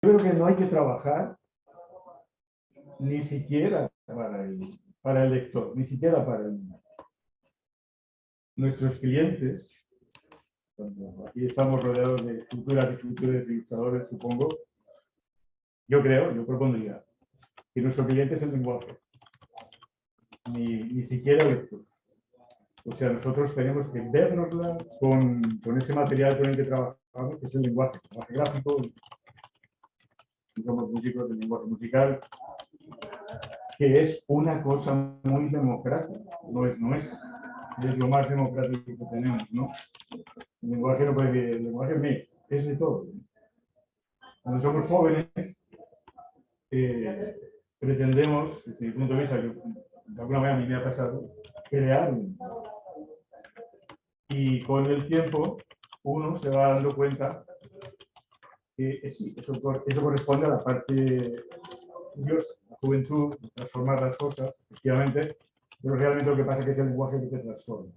creo que no hay que trabajar ni siquiera para el lector, ni siquiera para el niño. Nuestros clientes, aquí estamos rodeados de futuras y futuros ilustradores, supongo, yo propondría que nuestro cliente es el lenguaje, ni siquiera el lector. O sea, nosotros tenemos que vernosla con ese material con el que trabajamos, que es el lenguaje gráfico, somos músicos del lenguaje musical, que es una cosa muy democrática, no es lo más democrático que tenemos, ¿no? El lenguaje no puede decir, el lenguaje es de todo. Cuando somos jóvenes, pretendemos, desde mi punto de vista, de alguna manera a mí me ha pasado, crear un lenguaje. Y con el tiempo uno se va dando cuenta que sí, eso corresponde a la parte curiosa, la juventud, transformar las cosas, efectivamente, pero realmente lo que pasa es que es el lenguaje que te transforma.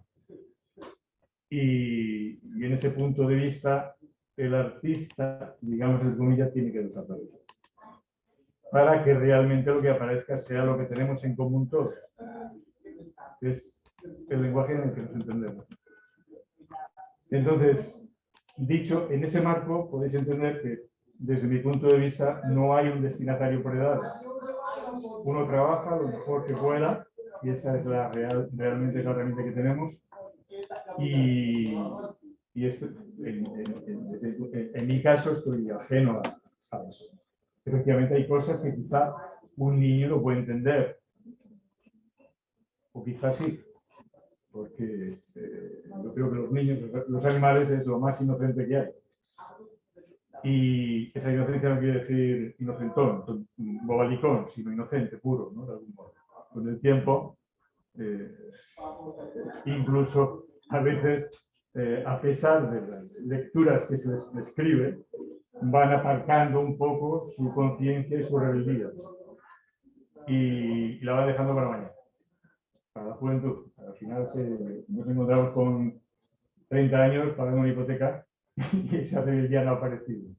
Y en ese punto de vista, el artista, digamos, entre comillas, tiene que desaparecer. Para que realmente lo que aparezca sea lo que tenemos en común todos, que es el lenguaje en el que nos entendemos. Entonces, dicho en ese marco, podéis entender que, desde mi punto de vista, no hay un destinatario por edades. Uno trabaja lo mejor que pueda, y esa es realmente la herramienta que tenemos. Y esto, en mi caso, estoy ajeno a eso. Efectivamente, hay cosas que quizá un niño lo puede entender, o quizás sí, porque yo creo que los niños, los animales, es lo más inocente que hay. Y esa inocencia no quiere decir inocentón, bobalicón, sino inocente, puro, ¿no? De algún modo. Con el tiempo, incluso a veces, a pesar de las lecturas que se les prescribe, van aparcando un poco su conciencia y su rebeldía. Y la van dejando para mañana, para la juventud. Al final nos encontramos con 30 años pagando una hipoteca y esa rebeldía no ha aparecido.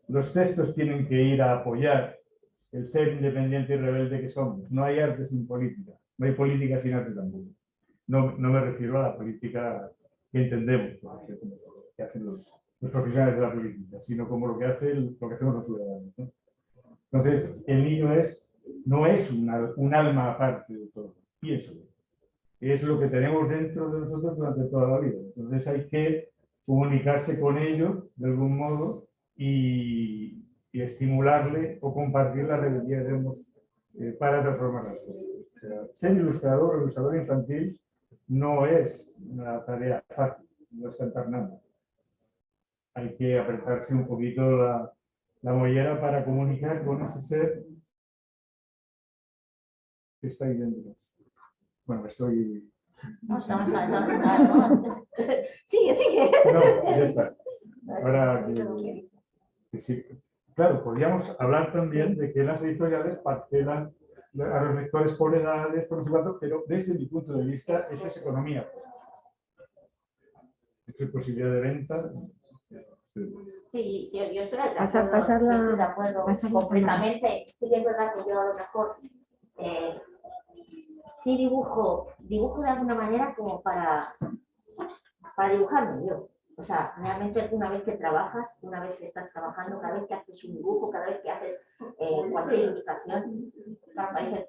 Los textos tienen que ir a apoyar el ser independiente y rebelde que somos. No hay arte sin política, no hay política sin arte tampoco. No me refiero a la política que entendemos, que hacen los profesionales de la política, sino como lo que hacemos los ciudadanos, ¿no? Entonces, el niño no es un alma aparte de todo, pienso. Es lo que tenemos dentro de nosotros durante toda la vida. Entonces hay que comunicarse con ellos de algún modo y estimularle o compartir la rebeldía que tenemos para transformar las cosas. O sea, ser ilustrador infantil no es una tarea fácil, no es cantar nada. Hay que apretarse un poquito la mollera para comunicar con ese ser que está ahí dentro. Bueno, estoy... No, sigue. No, ya está. Ahora que sí. Claro, podríamos hablar también de que las editoriales parcelan a los lectores por edades, por no sé cuánto, pero desde mi punto de vista eso es economía. Eso es posibilidad de venta. Sí, yo estoy de acuerdo completamente. Sí que es verdad que yo a lo mejor sí dibujo de alguna manera como para dibujarme yo. O sea, realmente una vez que trabajas, una vez que estás trabajando, cada vez que haces un dibujo, cada vez que haces cualquier ilustración,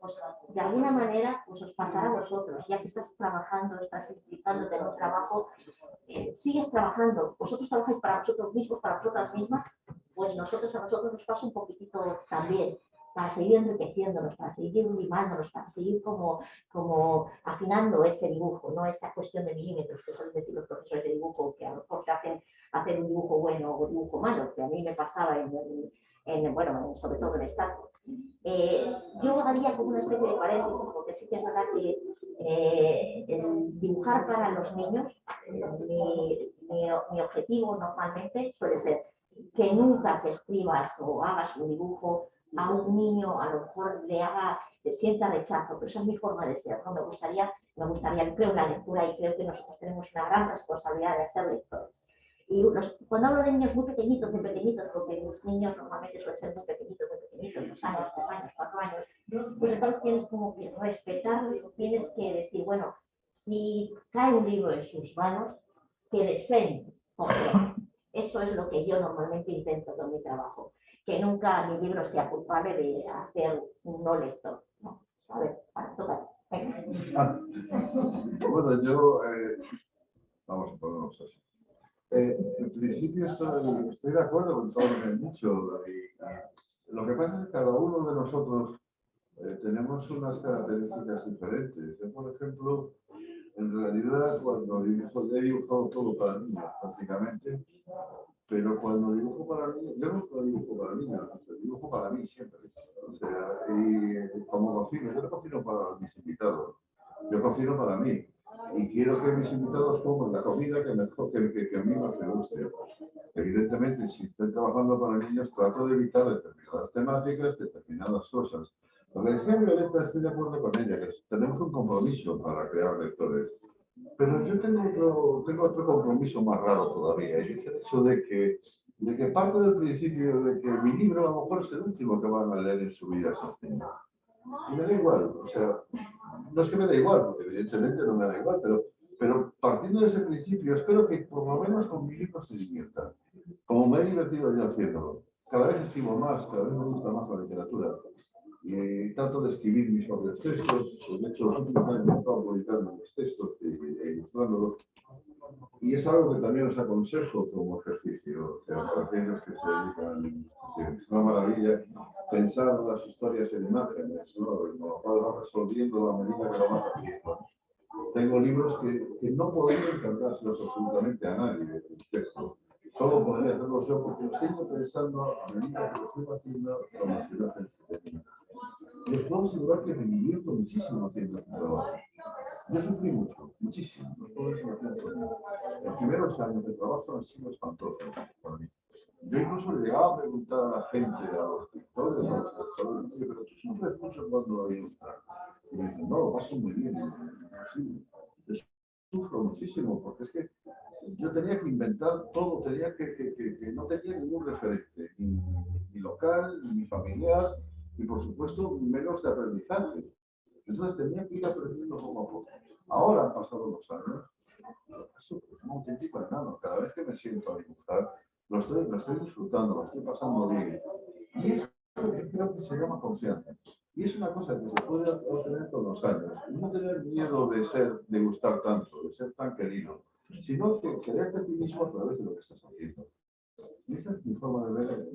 pues, de alguna manera pues os pasará a vosotros, ya que estás trabajando, estás implicándote en un trabajo, sigues trabajando, vosotros trabajáis para vosotros mismos, para vosotras mismas, pues a nosotros nos pasa un poquitito también, para seguir enriqueciéndonos, para seguir limándonos, para seguir como afinando ese dibujo, no esa cuestión de milímetros que suelen decir los profesores de dibujo, que a lo mejor te hacen hacer un dibujo bueno o un dibujo malo, que a mí me pasaba sobre todo en Stanford. Yo haría como una especie de paréntesis, porque sí que es verdad que el dibujar para los niños, mi objetivo normalmente suele ser que nunca te escribas o hagas un dibujo a un niño, a lo mejor le sienta rechazo, pero esa es mi forma de ser, ¿no? Me gustaría, creo en la lectura y creo que nosotros tenemos una gran responsabilidad de ser lectores. Y cuando hablo de niños muy pequeñitos, porque mis niños normalmente suelen ser muy pequeñitos, 2 años, 3 años, 4 años, pues entonces tienes como que respetarles, tienes que decir, bueno, si cae un libro en sus manos, que deseen cogerlo. Eso es lo que yo normalmente intento con mi trabajo, que nunca mi libro sea culpable de hacer un no lector. ¿No? A ver, toca. Bueno, vamos a ponernos así. En principio estoy de acuerdo con todo lo que han dicho. Lo que pasa es que cada uno de nosotros tenemos unas características diferentes. Yo, por ejemplo, en realidad, cuando he dibujado todo para niños, prácticamente, pero cuando dibujo para niños, yo no dibujo para niños, dibujo para mí siempre. O sea, y como cocino, yo no cocino para mis invitados, yo cocino para mí. Y quiero que mis invitados coman la comida que a mí más me guste. Evidentemente, si estoy trabajando para niños, trato de evitar determinadas temáticas, determinadas cosas. Lo que decía Violeta, estoy de acuerdo con ella, que tenemos un compromiso para crear lectores. Pero yo tengo otro compromiso más raro todavía, y es el hecho de que parto del principio de que mi libro a lo mejor es el último que van a leer en su vida esos niños. Y me da igual, o sea, no es que me da igual, porque evidentemente no me da igual, pero partiendo de ese principio, espero que por lo menos con mi libro se diviertan, como me he divertido yo haciéndolo. Cada vez escribo más, cada vez me gusta más la literatura. Y trato de escribir mis propios textos, de hecho, los últimos años he estado publicando mis textos e ilustrándolos. Y es algo que también os aconsejo como ejercicio, o sea, para aquellos que se dedican, es una maravilla pensar las historias en imágenes, ¿no? Y con lo cual vas resolviendo a medida que lo vas haciendo. Tengo libros que no podría encantárselos absolutamente a nadie de mis textos. Solo podría hacerlos yo porque los tengo pensando a medida que lo estoy haciendo con la ciudad en les puedo asegurar que me divierto muchísimo haciendo este trabajo. Yo sufrí mucho, muchísimo. Los primeros años de trabajo han sido espantosos para mí. Yo incluso le llegaba a preguntar a la gente, a los pintores, a los profesores, pero tú sufres mucho cuando ilustras. Y me dicen, no, lo paso muy bien. Sí, yo sufro muchísimo porque es que yo tenía que inventar todo, que no tenía ningún referente, ni local, ni familiar, y por supuesto menos de aprendizaje. Entonces tenía que ir aprendiendo poco a poco. Ahora han pasado los años, eso es un auténtico enano. Cada vez que me siento a dibujar, lo estoy disfrutando, lo estoy pasando bien. Y eso creo que se llama confianza. Y es una cosa que se puede obtener con los años. No tener miedo de gustar tanto, de ser tan querido, sino que quererte a ti mismo a través de lo que estás haciendo. Y esa es mi forma de ver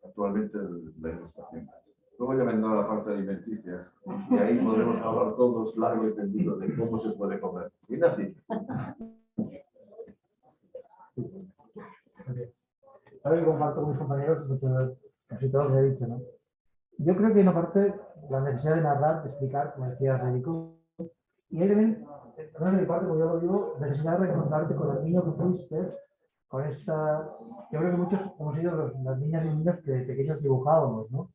actualmente la ilustración. Luego ya vendrá la parte alimenticia y ahí podremos hablar todos largo y tendido de cómo se puede comer. Y así. Ahora que comparto con mis compañeros, casi todos he dicho, ¿no? Yo creo que en una parte la necesidad de narrar, de explicar, como decía Federico, y hay también, no de mi parte, como yo lo digo, necesidad de reencontrarte con el niño que fuiste, con esta... Yo creo que muchos hemos sido las niñas y niños que de pequeños dibujábamos, ¿no?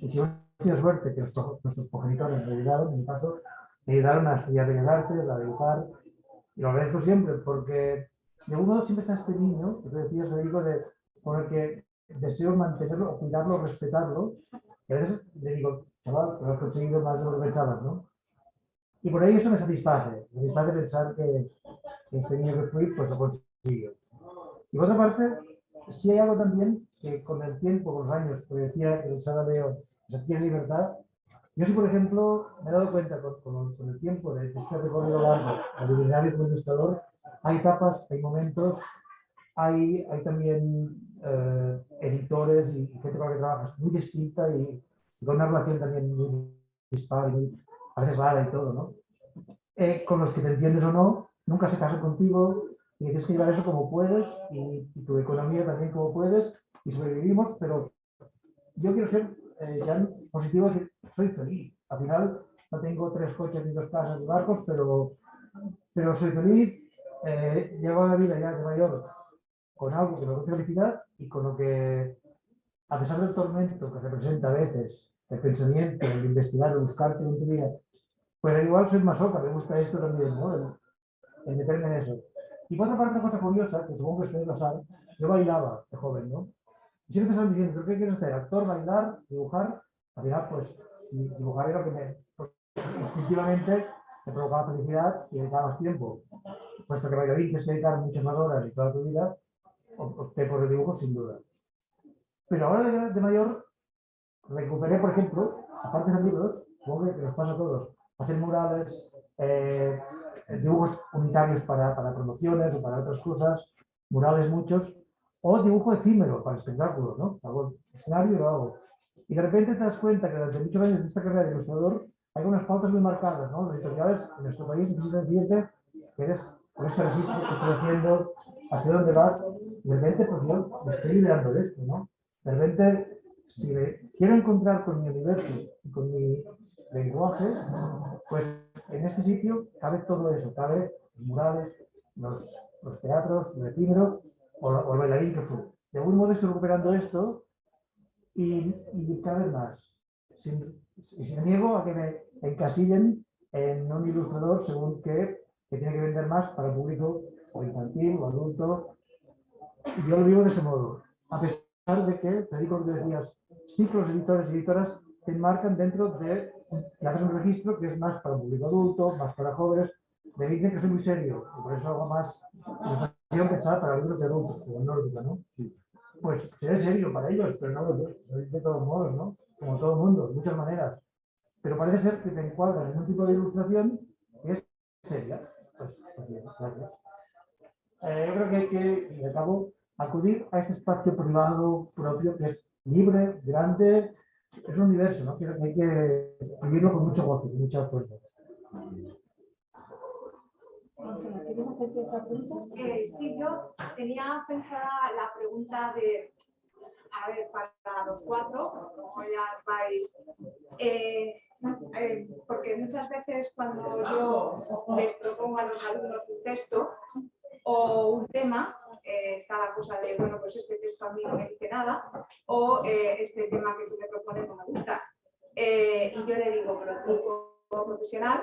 Y si hemos tenido suerte que nuestros progenitores me ayudaron, en mi caso, me ayudaron a estudiar Bellas Artes, a dibujar, y lo agradezco siempre, porque de algún modo siempre está este niño, que tú decías, Federico, con el que deseo mantenerlo, cuidarlo, respetarlo, y a veces le digo, chaval, lo has conseguido más de lo que pensabas, ¿no? Y por ahí eso me satisface pensar que este niño que fui, pues lo consiguió. Y por otra parte, sí hay algo también que con el tiempo, con los años, que decía el Sara Leo, se adquiere libertad. Yo sí, por ejemplo, me he dado cuenta con el tiempo de este recorrido largo, al iluminario como ilustrador, hay etapas, hay momentos, hay también editores y gente con la que trabajas muy distinta y con una relación también muy dispar, a veces rara y todo, ¿no? Con los que te entiendes o no, nunca se casan contigo y tienes que llevar eso como puedes y tu economía también como puedes y sobrevivimos, pero yo quiero ser ya positivo, decir, soy feliz. Al final no tengo 3 coches ni 2 casas ni barcos, pero soy feliz, llevo la vida ya de mayor con algo que me produce felicidad y con lo que, a pesar del tormento que representa a veces el pensamiento, el investigar, el buscarte en tu vida, pues igual soy masoca, me gusta esto también, ¿no? El meterme en eso. Y por otra parte, una cosa curiosa, que supongo que ustedes lo saben, yo bailaba de joven, ¿no? Y siempre te estaban diciendo, ¿pero qué quieres hacer? ¿Actor, bailar, dibujar? Al final, pues, dibujar era lo que pues, instintivamente te provocaba felicidad y dedicaba más tiempo. Puesto que bailarín tienes que dedicar muchas más horas y toda tu vida, opté por el dibujo sin duda. Pero ahora de mayor, recuperé, por ejemplo, aparte de libros, supongo que nos pasa a todos, hacer murales, dibujos unitarios para promociones o para otras cosas, murales muchos, o dibujo efímero para espectáculos, ¿no? Hago escenario y lo hago. Y de repente te das cuenta que durante muchos años de esta carrera de ilustrador hay unas pautas muy marcadas, ¿no? Los editoriales en nuestro país necesitan decirte que eres con este registro que estoy haciendo, hacia dónde vas, y de repente pues yo me estoy liberando de esto, ¿no? De repente, si me quiero encontrar con mi universo y con mi lenguaje, pues en este sitio cabe todo eso, cabe los murales, los teatros, los efímeros o el bailarín que fue. De algún modo estoy recuperando esto y cada vez más. Si me niego a que me encasillen en un ilustrador según que tiene que vender más para el público o infantil o adulto. Yo lo vivo de ese modo. A pesar de que, te digo lo que decías, sí que los editores y editoras te enmarcan dentro de, y haces un registro que es más para un público adulto, más para jóvenes. Me dicen que soy muy serio, y por eso hago más ilustración pensada para libros de adultos, como nórdica, ¿no? Sí. Pues seré serio para ellos, pero no lo soy de todos modos, ¿no? Como todo el mundo, de muchas maneras. Pero parece ser que te encuadras en un tipo de ilustración que es seria. Pues bien, gracias. Yo creo que hay que, de cabo, acudir a este espacio privado propio que es libre, grande, es un universo, ¿no? Que hay que vivirlo con mucho gozo, con mucha fuerza. Sí, yo tenía pensada la pregunta de, a ver, para los cuatro, como ya vais, porque muchas veces cuando yo les propongo a los alumnos un texto o un tema, está la cosa de, bueno, pues este texto a mí no me dice nada, o este tema que tú me propones no me gusta. Y yo le digo, pero tú como profesional,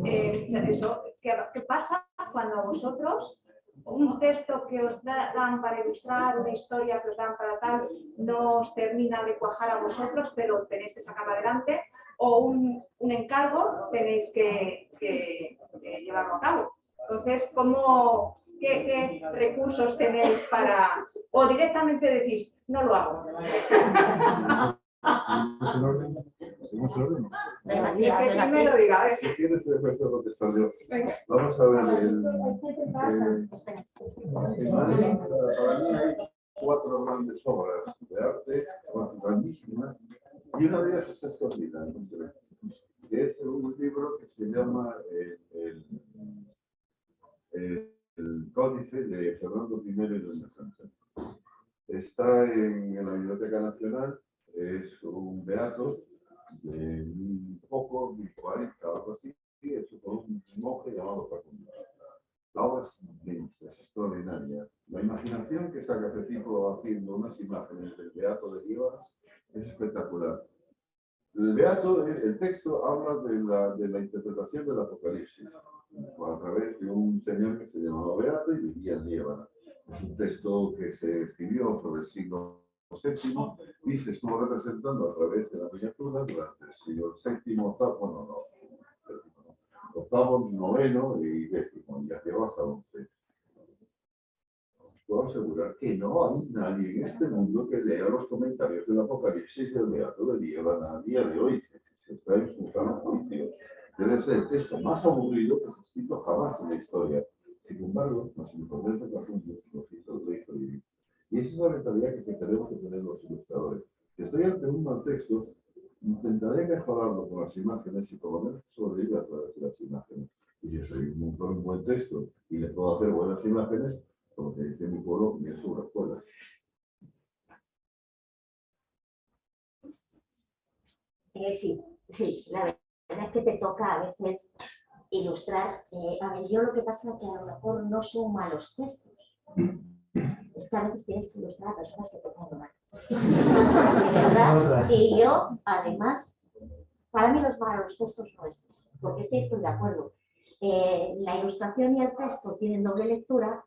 eso, ¿qué pasa cuando a vosotros un texto que os dan para ilustrar, una historia que os dan para tal, no os termina de cuajar a vosotros, pero tenéis que sacarlo adelante, o un encargo tenéis que llevarlo a cabo? Entonces, ¿qué recursos tenéis para...? O directamente decís, no lo hago. Venga, Y es que primero diga, a ver. Si quieres, después de contestar yo. Vamos a ver. Para mí hay 4 grandes obras de arte, grandísimas, y una de ellas es escondida, que es un libro que se llama el Códice de Fernando I y Doña Sancha. Está en la Biblioteca Nacional, es un beato de 1040 o algo así, hecho por un monje llamado Facundo. La obra es inmensa, es extraordinaria. La imaginación que saca este tipo haciendo unas imágenes del beato de Líbano es espectacular. El texto habla de la interpretación del Apocalipsis a través de un señor que se llamaba Beato y vivía en Líbano. Es un texto que se escribió sobre el siglo VII y se estuvo representando a través de la miniatura durante el siglo VII, octavo, noveno y décimo, y llegó hasta 11. Puedo asegurar que no hay nadie en este mundo que lea los comentarios del Apocalipsis del Beato de Líbano a día de hoy. Se está en su sano juicio. Debe ser el texto más aburrido que se ha escrito jamás en la historia. Sin embargo, los informes de Facundo lo hizo vivir. Y esa es la mentalidad que tenemos que tener los ilustradores. Si estoy ante un mal texto, intentaré mejorarlo con las imágenes y por lo menos sobrevivir a través de las imágenes. Y si soy un buen texto y le puedo hacer buenas imágenes, como que dice mi pueblo, mi es una escuela. Sí, la verdad es que te toca a veces ilustrar. A ver, yo lo que pasa es que a lo mejor no son malos textos. Es que a veces tienes que ilustrar a personas que te hacen mal. ¿Verdad? Y yo, además, para mí los malos textos no es, porque sí estoy de acuerdo. la ilustración y el texto tienen doble lectura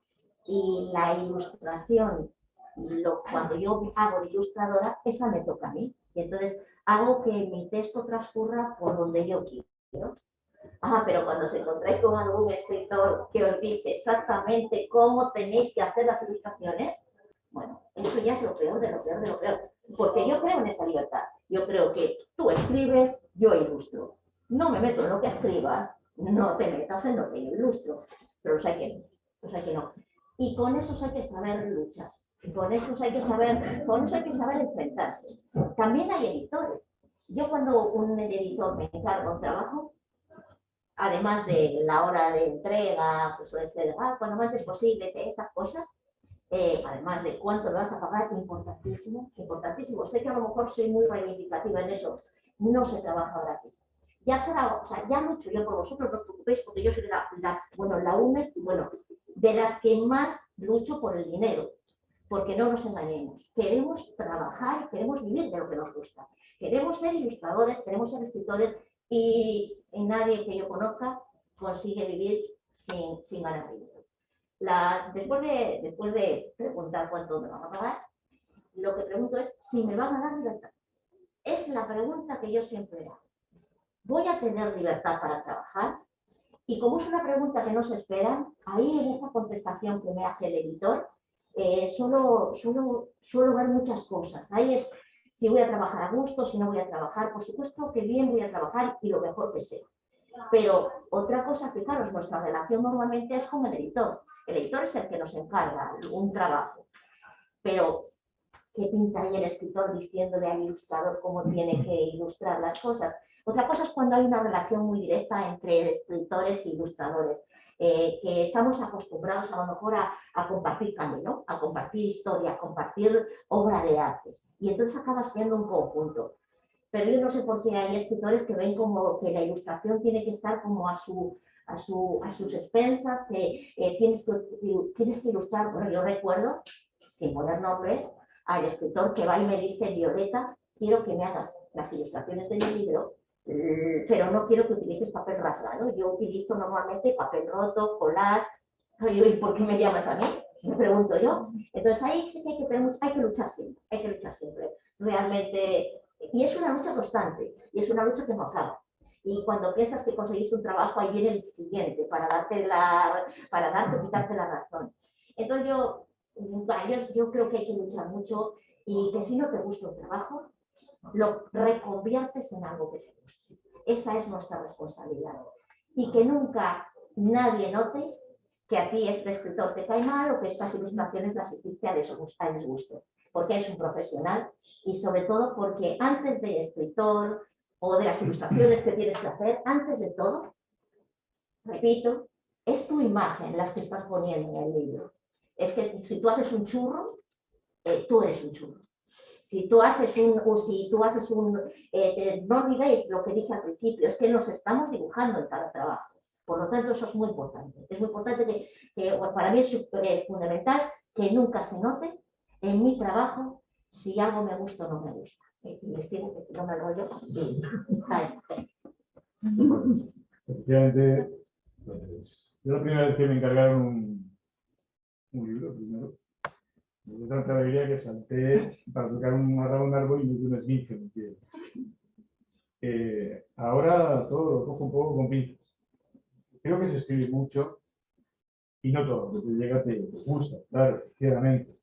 y la ilustración, cuando yo hago de ilustradora, esa me toca a mí. Y entonces hago que mi texto transcurra por donde yo quiero. Pero cuando os encontráis con algún escritor que os dice exactamente cómo tenéis que hacer las ilustraciones, bueno, eso ya es lo peor de lo peor de lo peor. Porque yo creo en esa libertad. Yo creo que tú escribes, yo ilustro. No me meto en lo que escribas, no te metas en lo que yo ilustro. Pero hay que no. Y con eso hay que saber luchar. Con eso hay que saber enfrentarse. También hay editores. Yo cuando un editor me encarga un trabajo, además de la hora de entrega, que suele ser cuando más es posible, esas cosas, además de cuánto le vas a pagar, importantísimo, importantísimo. Sé que a lo mejor soy muy reivindicativa en eso, no se trabaja gratis. Ya lucho yo por vosotros, no os preocupéis, porque yo soy de las que más lucho por el dinero, porque no nos engañemos. Queremos trabajar y queremos vivir de lo que nos gusta. Queremos ser ilustradores, queremos ser escritores y nadie que yo conozca consigue vivir sin ganar dinero. Después de preguntar cuánto me van a pagar, lo que pregunto es si me van a dar libertad. Es la pregunta que yo siempre hago. ¿Voy a tener libertad para trabajar? Y como es una pregunta que no se espera, ahí en esta contestación que me hace el editor, suelo ver muchas cosas. Ahí es si voy a trabajar a gusto, si no voy a trabajar. Por supuesto que bien voy a trabajar y lo mejor que sea. Pero otra cosa, fijaros, nuestra relación normalmente es con el editor. El editor es el que nos encarga un trabajo. Pero, ¿qué pinta ahí el escritor diciéndole al ilustrador cómo tiene que ilustrar las cosas? Otra cosa es cuando hay una relación muy directa entre escritores e ilustradores, que estamos acostumbrados a lo mejor a compartir camino, a compartir historia, a compartir obra de arte. Y entonces acaba siendo un conjunto. Pero yo no sé por qué hay escritores que ven como que la ilustración tiene que estar como a sus expensas, que tienes que ilustrar. Bueno, yo recuerdo, sin poner nombres, al escritor que va y me dice: Violeta, quiero que me hagas las ilustraciones de mi libro, pero no quiero que utilices papel rasgado. Yo utilizo normalmente papel roto, collage. ¿Y por qué me llamas a mí? Me pregunto yo. Entonces ahí sí que hay que luchar siempre. Realmente, y es una lucha constante, y es una lucha que no acaba. Y cuando piensas que conseguiste un trabajo, ahí viene el siguiente para darte o quitarte la razón. Entonces yo creo que hay que luchar mucho, y que si no te gusta un trabajo, lo reconviertes en algo que te guste. Esa es nuestra responsabilidad. Y que nunca nadie note que a ti este escritor te cae mal o que estas ilustraciones las hiciste a disgusto. Porque eres un profesional, y sobre todo porque antes de escritor o de las ilustraciones que tienes que hacer, antes de todo, repito, es tu imagen las que estás poniendo en el libro. Es que si tú haces un churro, tú eres un churro. Si tú haces no olvidéis lo que dije al principio, es que nos estamos dibujando en cada trabajo. Por lo tanto, eso es muy importante. Es muy importante que para mí es fundamental que nunca se note en mi trabajo si algo me gusta o no me gusta. Y sigo que si no me rollo, Efectivamente, pues, yo la primera vez que me encargaron un libro, primero, de tanta alegría que salté para tocar un árbol y me dio un esguince en el pie. Ahora todo lo cojo un poco con pinzas. Creo que se escribe mucho y no todo lo que te llega te gusta, claro, sinceramente.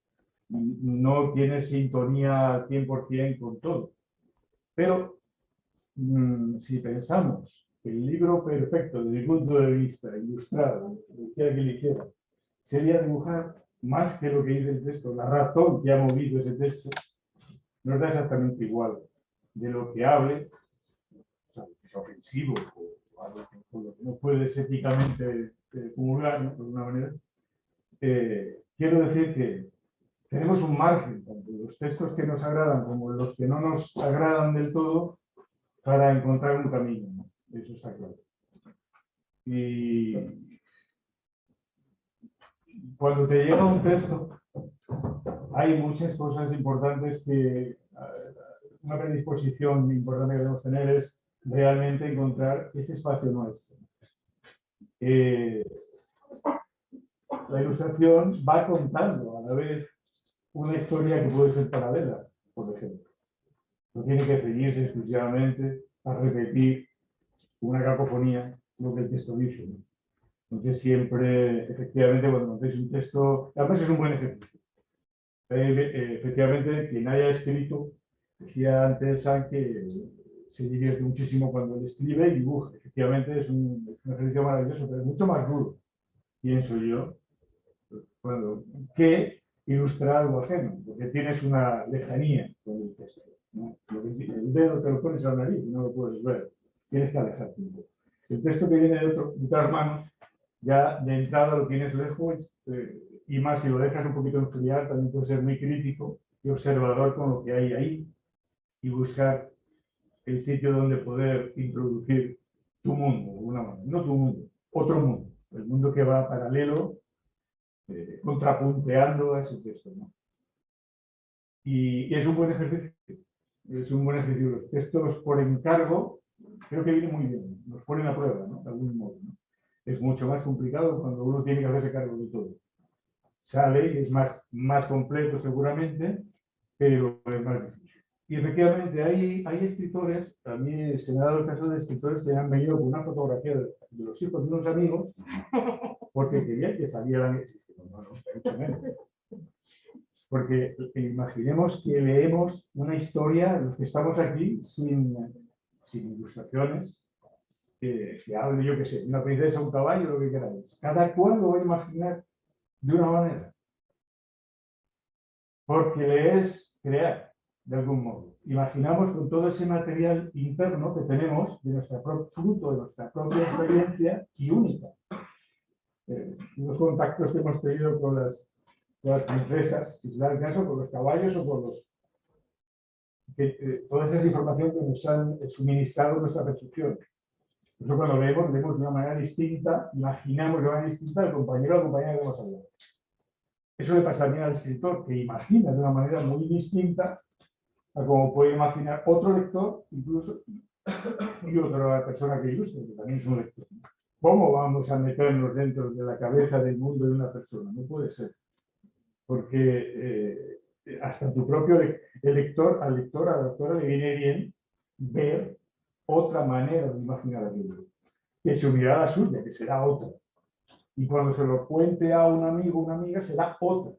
No tiene sintonía al 100% con todo. Pero si pensamos que el libro perfecto desde mi punto de vista, ilustrado, lo que quiera que le hiciera, sería dibujar más que lo que dice el texto, la razón que ha movido ese texto, nos da exactamente igual de lo que hable, o sea, que es ofensivo o algo que no puedes éticamente comulgar, ¿no? De alguna manera. Quiero decir que tenemos un margen, tanto los textos que nos agradan como los que no nos agradan del todo, para encontrar un camino, ¿no? Eso está claro. Y cuando te llega un texto, hay muchas cosas importantes que una predisposición importante que debemos tener es realmente encontrar ese espacio nuestro. la ilustración va contando a la vez una historia que puede ser paralela, por ejemplo. No tiene que ceñirse exclusivamente a repetir una cacofonía lo que el texto dice, ¿no? Entonces siempre, efectivamente, cuando hacéis un texto, además es un buen ejercicio. Efectivamente, quien haya escrito, decía antes San que se divierte muchísimo cuando él escribe y dibuja. Efectivamente es un ejercicio maravilloso, pero es mucho más duro, pienso yo, que ilustrar algo ajeno, porque tienes una lejanía con el texto, ¿no? El dedo te lo pones a la nariz y no lo puedes ver, tienes que alejarte un poco. El texto que viene de otras manos, ya de entrada lo tienes lejos, y más si lo dejas un poquito enfriar, también puede ser muy crítico y observador con lo que hay ahí y buscar el sitio donde poder introducir tu mundo, de alguna manera. No tu mundo, otro mundo, el mundo que va paralelo, contrapunteando a ese texto, ¿no? Y es un buen ejercicio. Es un buen ejercicio. Los textos por encargo creo que viene muy bien. Nos ponen a prueba, ¿no? De algún modo, ¿no? Es mucho más complicado cuando uno tiene que hacerse cargo de todo. Sale y es más completo seguramente, pero es más difícil. Y efectivamente hay escritores, a mí se me ha dado el caso de escritores que han venido con una fotografía de los hijos de unos amigos porque querían que salieran. Porque imaginemos que leemos una historia, los que estamos aquí, sin ilustraciones, que hable, yo qué sé, una princesa, un caballo, lo que queráis. Cada cual lo va a imaginar de una manera. Porque le es crear, de algún modo. Imaginamos con todo ese material interno que tenemos, de fruto de nuestra propia experiencia y única. Los contactos que hemos tenido con las princesas, si se da el caso, con los caballos o con los... toda esa información que nos han suministrado nuestra percepción. Por eso cuando leemos de una manera distinta, imaginamos de una manera distinta al compañero o la compañera que hemos hablado. Eso le pasa también al escritor, que imagina de una manera muy distinta a como puede imaginar otro lector, incluso, y otra persona que ilustra, que también es un lector. ¿Cómo vamos a meternos dentro de la cabeza del mundo de una persona? No puede ser. Porque hasta tu propio lector, a la lectora le viene bien ver otra manera de imaginar el libro, que se unirá a la suya, que será otra. Y cuando se lo cuente a un amigo o una amiga, será otra.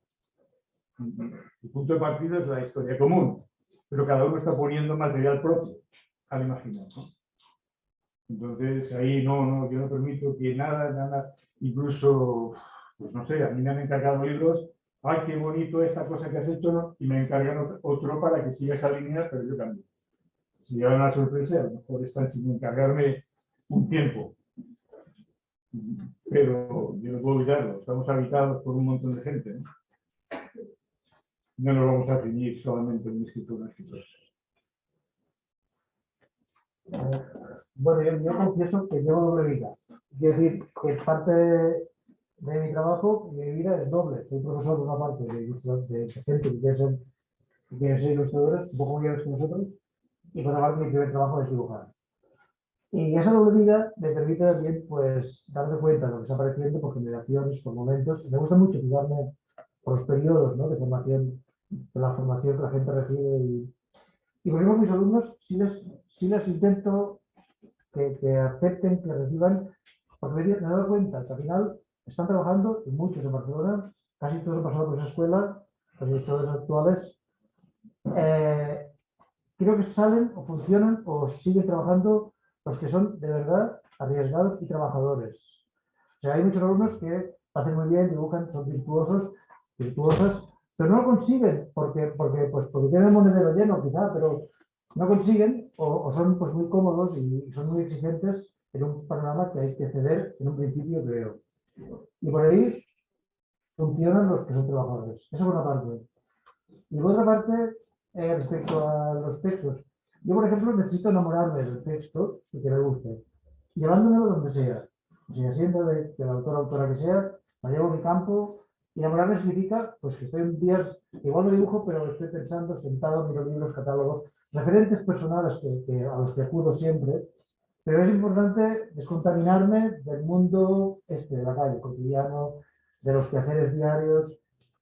El punto de partida es la historia común, pero cada uno está poniendo material propio al imaginar, ¿no? Entonces, ahí yo no permito que nada, incluso, pues no sé, a mí me han encargado libros, ay, qué bonito esta cosa que has hecho, ¿no? Y me encargan otro para que siga esa línea, pero yo cambio. Si llevan una sorpresa, a lo mejor están sin encargarme un tiempo. Pero yo no puedo evitarlo, estamos habitados por un montón de gente, ¿no? No nos vamos a ceñir solamente en un escritor, una escritora. Bueno, yo confieso que llevo doble vida. Quiero decir que parte de mi trabajo, mi vida es doble. Soy profesor de una parte de gente que quiere ser ilustradores, un poco mayores que nosotros, y por otra parte mi primer trabajo es dibujar. Y esa doble vida me permite también pues, darme cuenta de lo que está apareciendo por generaciones, por momentos. Me gusta mucho fijarme por los periodos, ¿no? De formación, de la formación que la gente recibe. Y por ejemplo, mis alumnos sí les intento que acepten, que reciban, porque me he dado cuenta que al final están trabajando, y muchos en Barcelona, casi todos han pasado por esa escuela, los ilustradores actuales, creo que salen o funcionan o siguen trabajando los que son de verdad arriesgados y trabajadores. O sea, hay muchos alumnos que hacen muy bien, dibujan, son virtuosas, pero no lo consiguen porque tienen el monedero lleno quizá, pero no consiguen o son pues, muy cómodos y son muy exigentes en un panorama que hay que ceder en un principio, creo. Y por ahí funcionan los que son trabajadores. Eso por una parte. Y por otra parte, respecto a los textos, yo por ejemplo necesito enamorarme del texto y que me guste, llevándomelo donde sea. O sea, siendo de la autora que sea, me llevo a mi campo. Y enamorarme significa pues, que estoy en días, igual no dibujo, pero estoy pensando, sentado, miro libros, catálogos, referentes personales a los que acudo siempre, Pero es importante descontaminarme del mundo de la calle, cotidiano, de los quehaceres diarios,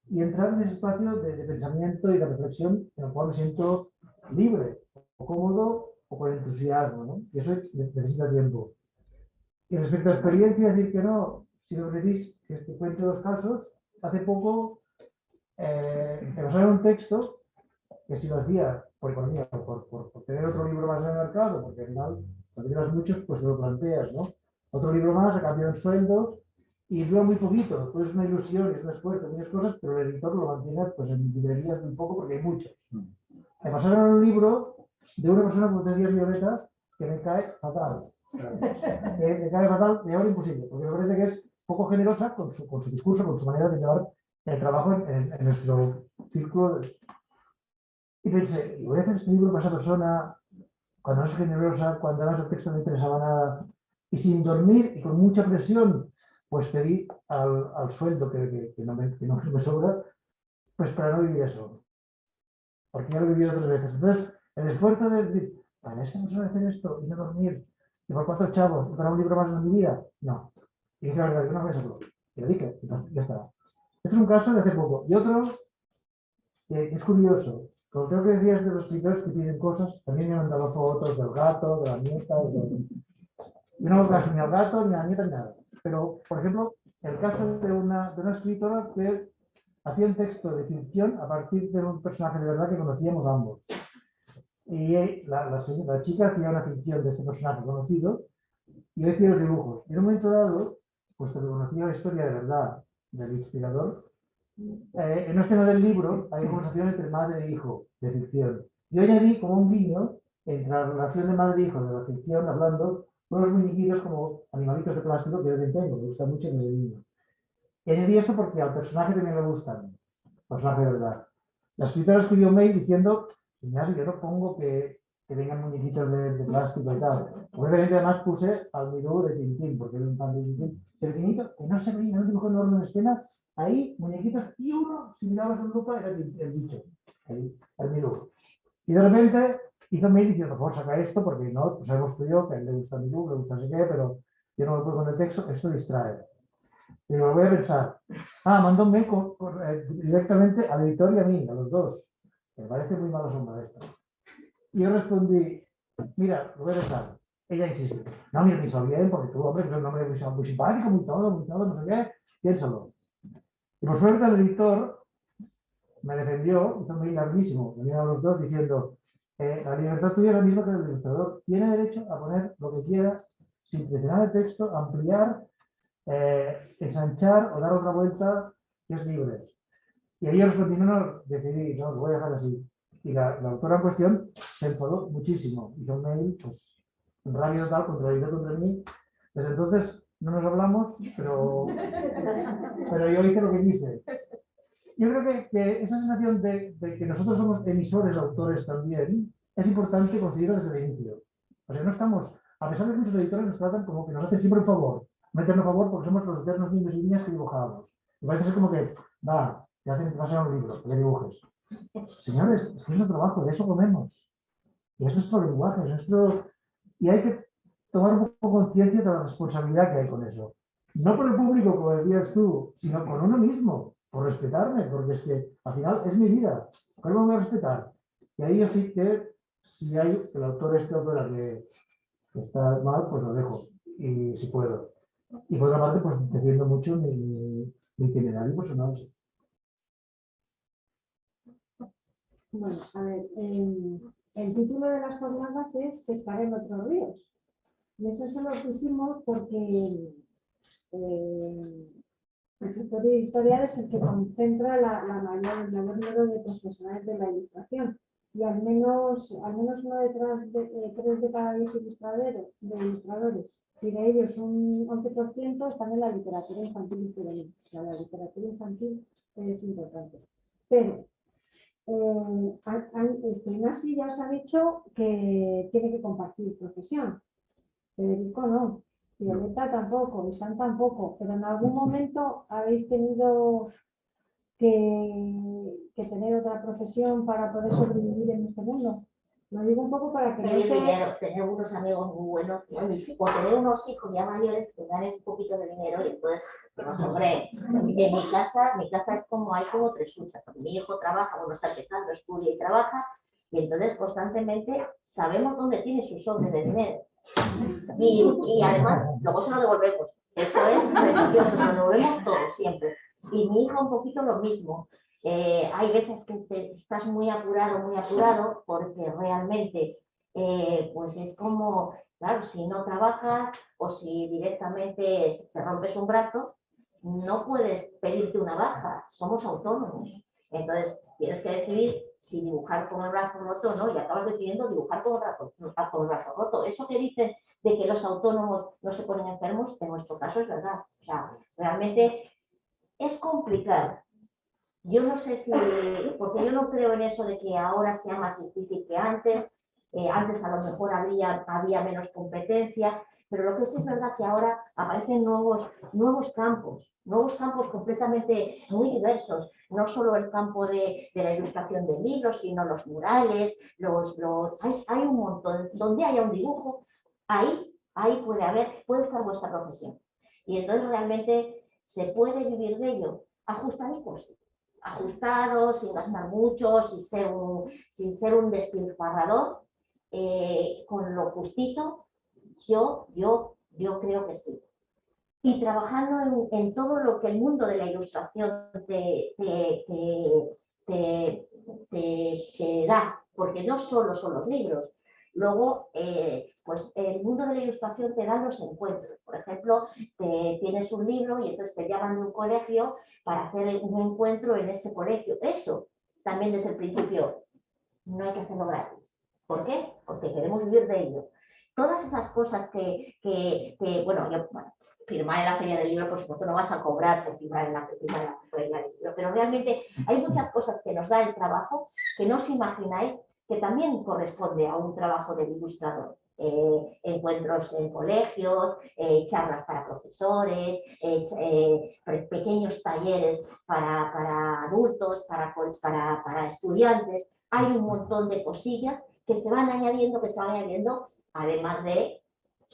y entrar en ese espacio de pensamiento y de reflexión en el cual me siento libre, o cómodo o con entusiasmo, ¿no? Y eso necesita tiempo. Y respecto a experiencia, decir que no, si lo decís, que te cuento dos casos, hace poco me pasaron un texto que si lo hacía por economía, por tener otro libro más en el mercado, porque al final, cuando llevas muchos, pues te lo planteas, ¿no? Otro libro más a cambio de un sueldo y dura muy poquito, pues es una ilusión, es un esfuerzo, muchas cosas, pero el editor lo mantiene pues, en librerías muy poco porque hay muchos. Me pasaron un libro de una persona con tendencias violetas que me cae fatal. Me cae fatal, de ahora imposible, porque me parece que es poco generosa con su discurso, con su manera de llevar el trabajo en nuestro círculo. Y pensé, voy a hacer este libro para esa persona cuando no es generosa, cuando además el texto no me interesaba nada, y sin dormir y con mucha presión, pues pedí al sueldo que no me sobra, pues para no vivir eso. Porque ya lo he vivido otras veces. Entonces, el esfuerzo de decir, para esta persona hacer esto y no dormir, y por cuatro chavos, y para un libro más en mi vida, no. Y dije, la verdad, yo no voy a hacerlo. Y lo dije, entonces, ya está. Este es un caso de hace poco. Y otro, que es curioso. Como creo que decías de los escritores que piden cosas, también me han mandado fotos del gato, de la nieta, yo no caso ni al gato, ni a la nieta, ni nada. Pero, por ejemplo, el caso de una escritora que hacía un texto de ficción a partir de un personaje de verdad que conocíamos ambos. Y la chica hacía una ficción de este personaje conocido y yo hacía los dibujos. Y en un momento dado, puesto que conocía la historia de verdad del inspirador, en una escena del libro hay conversación entre madre e hijo de ficción. Yo añadí como un guiño entre la relación de madre e hijo de la ficción, hablando unos muñequitos como animalitos de plástico que yo también tengo, me gusta mucho desde niño. Y añadí esto porque al personaje también le gustan, personaje de verdad. La escritora escribió un mail diciendo, Ignacio, yo no pongo que vengan muñequitos de plástico y tal. Obviamente además puse al Miró de Tintín, porque es un fan de Tintín, pequeñito, que no se veía, no dibujo enorme en escena, ahí muñequitos y uno, si mirabas en lupa, era el bicho, el Miró. Y de repente hizo un mail diciendo, por favor, saca esto, porque no, pues sabemos tú y yo que a él le gusta el Miró, le gusta no sé qué, pero yo no me puedo con el texto, esto distrae. Y lo voy a pensar. Mandó un mail directamente al editor y a mí, a los dos. Me parece muy mala sombra esto. Y yo respondí, mira, lo voy a pensar. Ella insistió, no, mira, piensa bien, porque tú, hombre, eres un hombre muy simpático, muy todo, no sé qué, piénsalo. Y por suerte el editor me defendió, hizo un mail larguísimo, venía a los dos diciendo, la libertad tuya es la misma que el ilustrador, tiene derecho a poner lo que quiera, sin presionar el texto, ampliar, ensanchar o dar otra vuelta, que es libre. Y ahí yo respondí, no, decidí, no, lo voy a dejar así. Y la autora en cuestión se enfadó muchísimo. Hizo un mail, pues, en rabia total, contra mí. Desde entonces no nos hablamos, pero yo hice lo que quise. Yo creo que esa sensación de que nosotros somos emisores, autores también, es importante conseguirlo desde el inicio. O sea, no estamos, a pesar de que muchos editores nos tratan como que nos hacen siempre un favor, un eterno favor porque somos los eternos niños y niñas que dibujábamos. Y parece ser como que, va, te hacen pasar un libro, que dibujes. Señores, es que es nuestro trabajo, de eso comemos. Y es nuestro lenguaje, es nuestro... Y hay que tomar un poco conciencia de la responsabilidad que hay con eso. No por el público, como decías tú, sino con uno mismo, por respetarme, porque es que al final es mi vida. ¿Cómo me voy a respetar? Y ahí yo sí que, si hay el autor autora que está mal, pues lo dejo, y si puedo. Y por otra parte, pues defiendo mucho mi itinerario personal. Bueno, a ver, el título de las jornadas es Pescar en otros ríos. Y eso se lo pusimos porque el sector editorial es el que concentra el mayor número de profesionales de la ilustración. Y al menos uno detrás de 3 de cada 10 ilustradores, y de ellos un 11% están en la literatura infantil y juvenil. O sea, la literatura infantil es importante. Pero Ignasi ya os ha dicho que tiene que compartir profesión. Federico no, Violeta tampoco, Isan tampoco, pero en algún momento habéis tenido que tener otra profesión para poder sobrevivir en este mundo. Lo digo un poco para que no Tener se... dinero, tener unos amigos muy buenos, o tener unos hijos ya mayores que ganen un poquito de dinero y entonces que nos sobre. En mi casa es como, hay como tres luchas. Mi hijo trabaja, bueno, está empezando, estudia y trabaja, y entonces constantemente sabemos dónde tiene su sobre de dinero. Y además, luego se lo devolvemos. Eso es maravilloso, se lo devolvemos todo, siempre. Y mi hijo un poquito lo mismo. Hay veces que estás muy apurado, porque realmente pues es como, claro, si no trabajas o si directamente te rompes un brazo, no puedes pedirte una baja, somos autónomos. Entonces tienes que decidir si dibujar con el brazo roto o no, y acabas decidiendo dibujar con el brazo roto. Eso que dicen de que los autónomos no se ponen enfermos, en nuestro caso es verdad. O sea, realmente es complicado. Yo no sé si, porque yo no creo en eso de que ahora sea más difícil que antes. Antes a lo mejor había menos competencia, pero lo que sí es verdad que ahora aparecen nuevos campos completamente muy diversos. No solo el campo de la ilustración de libros, sino los murales, hay un montón. Donde haya un dibujo, ahí puede estar vuestra profesión. Y entonces realmente se puede vivir de ello, ajustaditos, sin gastar mucho, sin ser un despilfarrador, con lo justito, yo creo que sí. Y trabajando en todo lo que el mundo de la ilustración te da, porque no solo son los libros. Luego, pues el mundo de la ilustración te da los encuentros. Por ejemplo, tienes un libro y entonces te llaman de un colegio para hacer un encuentro en ese colegio. Eso también desde el principio no hay que hacerlo gratis. ¿Por qué? Porque queremos vivir de ello. Todas esas cosas bueno, firmar en la feria del libro, por supuesto, no vas a cobrar por firmar en la feria del libro, pero realmente hay muchas cosas que nos da el trabajo que no os imagináis que también corresponde a un trabajo del ilustrador. Encuentros en colegios, charlas para profesores, pequeños talleres para adultos, para estudiantes. Hay un montón de cosillas que se van añadiendo, además de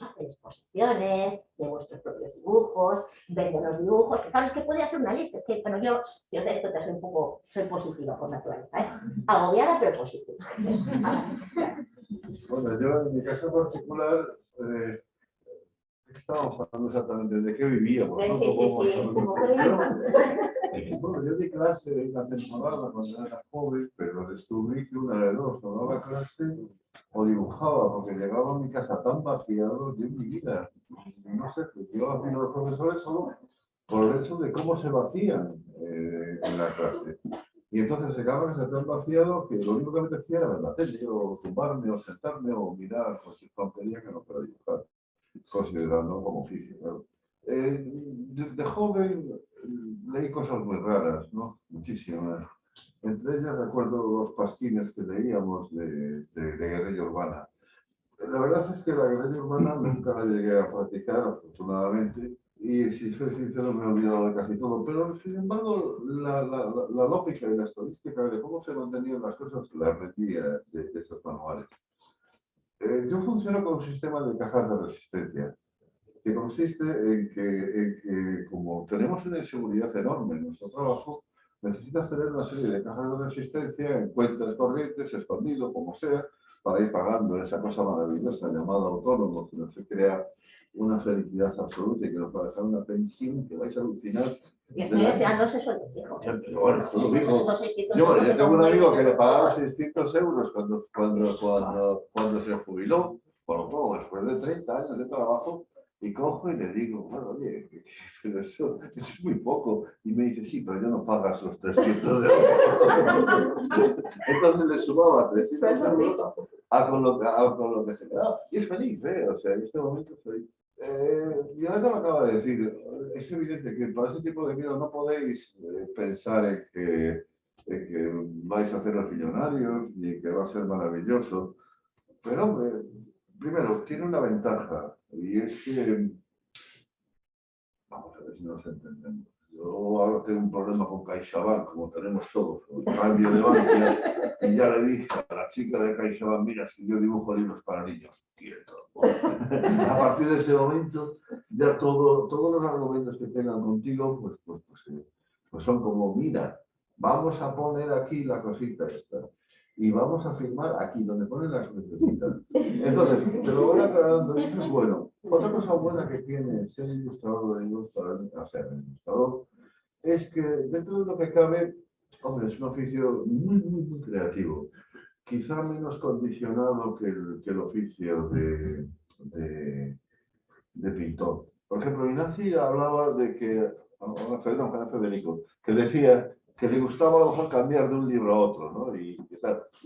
hacer exposiciones de vuestros propios dibujos, vender los dibujos. Claro, es que puede hacer una lista. Es que, bueno, yo os doy cuenta, soy positiva por naturaleza, ¿eh? Agobiada, pero positiva. Bueno, yo en mi caso particular, estábamos hablando exactamente de qué vivíamos, ¿no? Bueno, yo di clase en una temporada cuando era joven, pero descubrí que una de dos, o daba clase o dibujaba, porque llegaba a mi casa tan vaciado de mi vida. No sé, pues yo admiro a los profesores solo por el hecho de cómo se vacían en la clase. Y entonces llegaban ese tan vaciado que lo único que me decía era ver la tele, o tumbarme, o sentarme, o mirar cualquier tontería que no fuera dibujar, considerando como oficio, claro. De joven leí cosas muy raras, ¿no? Muchísimas. Entre ellas recuerdo los pasquines que leíamos de guerrilla urbana. La verdad es que la guerrilla urbana nunca la llegué a practicar, afortunadamente, y si soy sincero me he olvidado de casi todo, pero sin embargo la lógica y la estadística de cómo se mantenían las cosas la aprendí de esos manuales. Yo funciono con un sistema de cajas de resistencia, que consiste en que como tenemos una inseguridad enorme en nuestro trabajo, necesitas tener una serie de cajas de resistencia en cuentas corrientes, escondido, como sea, para ir pagando esa cosa maravillosa llamada autónomo, que nos crea una felicidad absoluta y que nos va a dejar una pensión que vais a alucinar. Y estoy deseando ese sueldo, hijo. Bueno, esto lo mismo. Yo tengo un amigo que le pagaba 600 euros cuando se jubiló, por lo tanto, después de 30 años de trabajo, y cojo y le digo, bueno, oye, pero eso es muy poco. Y me dice, sí, pero ya no pagas los 300 euros. Entonces le sumaba 300 euros con lo que se quedaba. Y es feliz, ¿eh? O sea, en este momento es feliz. Violeta lo acaba de decir, es evidente que para ese tipo de vida no podéis pensar en que vais a hacer los millonarios ni que va a ser maravilloso. Pero, hombre, primero, tiene una ventaja y es que, vamos a ver si nos entendemos. Yo mejor tengo un problema con CaixaBank, como tenemos todos, con el cambio de Bankia, y ya le dije a la chica de CaixaBank, mira, si yo dibujo libros para niños, quieto. A partir de ese momento, ya todos los argumentos que tengan contigo, pues son como, mira, vamos a poner aquí la cosita esta. Y vamos a firmar aquí, donde ponen las crucecitas. Entonces, te lo voy aclarando, y eso es bueno. Otra cosa buena que tiene ser ilustrador, o sea, ilustrador, es que dentro de lo que cabe, hombre, es un oficio muy creativo. Quizá menos condicionado que el oficio de pintor. Por ejemplo, Ignacy hablaba de que, Federico, que decía que le gustaba a lo mejor cambiar de un libro a otro, ¿no? Y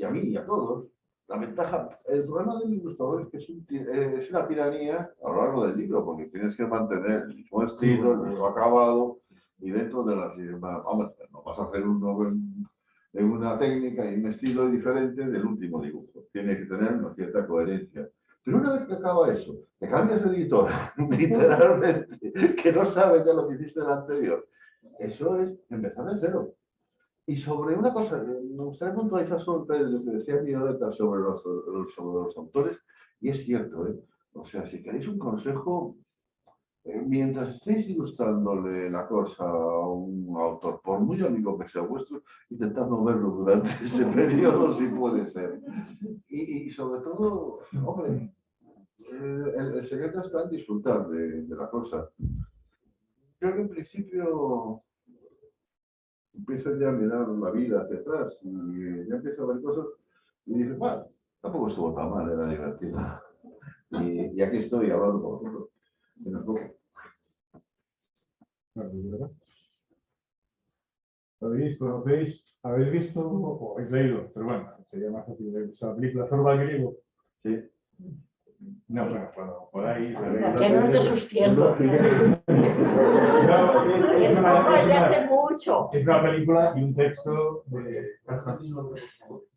a mí y a todos. La ventaja, el problema del ilustrador es que es una tiranía a lo largo del libro, porque tienes que mantener el mismo estilo, el mismo acabado, y dentro de las mismas... Hombre, no vas a hacer uno en una técnica y un estilo diferente del último dibujo. Tiene que tener una cierta coherencia. Pero una vez que acaba eso, te cambias de editor, literalmente, que no sabes ya lo que hiciste en el anterior. Eso es empezar de cero. Y sobre una cosa, me gustaría puntualizar sobre lo que decía Violeta sobre los autores, y es cierto, ¿eh? O sea, si queréis un consejo, mientras estéis ilustrándole la cosa a un autor, por muy amigo que sea vuestro, intentad no verlo durante ese periodo, si puede ser. Y sobre todo, hombre, el secreto está en disfrutar de la cosa. Creo que en principio empiezo ya a mirar la vida hacia atrás y ya empiezo a ver cosas y dices, bueno, tampoco estuvo tan mal, era divertido. Y aquí estoy hablando con vosotros. ¿Sabéis, conocéis, habéis visto o habéis leído? Pero bueno, sería más fácil de la película Zorba el griego. Sí. No, bueno, por ahí. Que no es de sus tiempos. Es una película y un texto de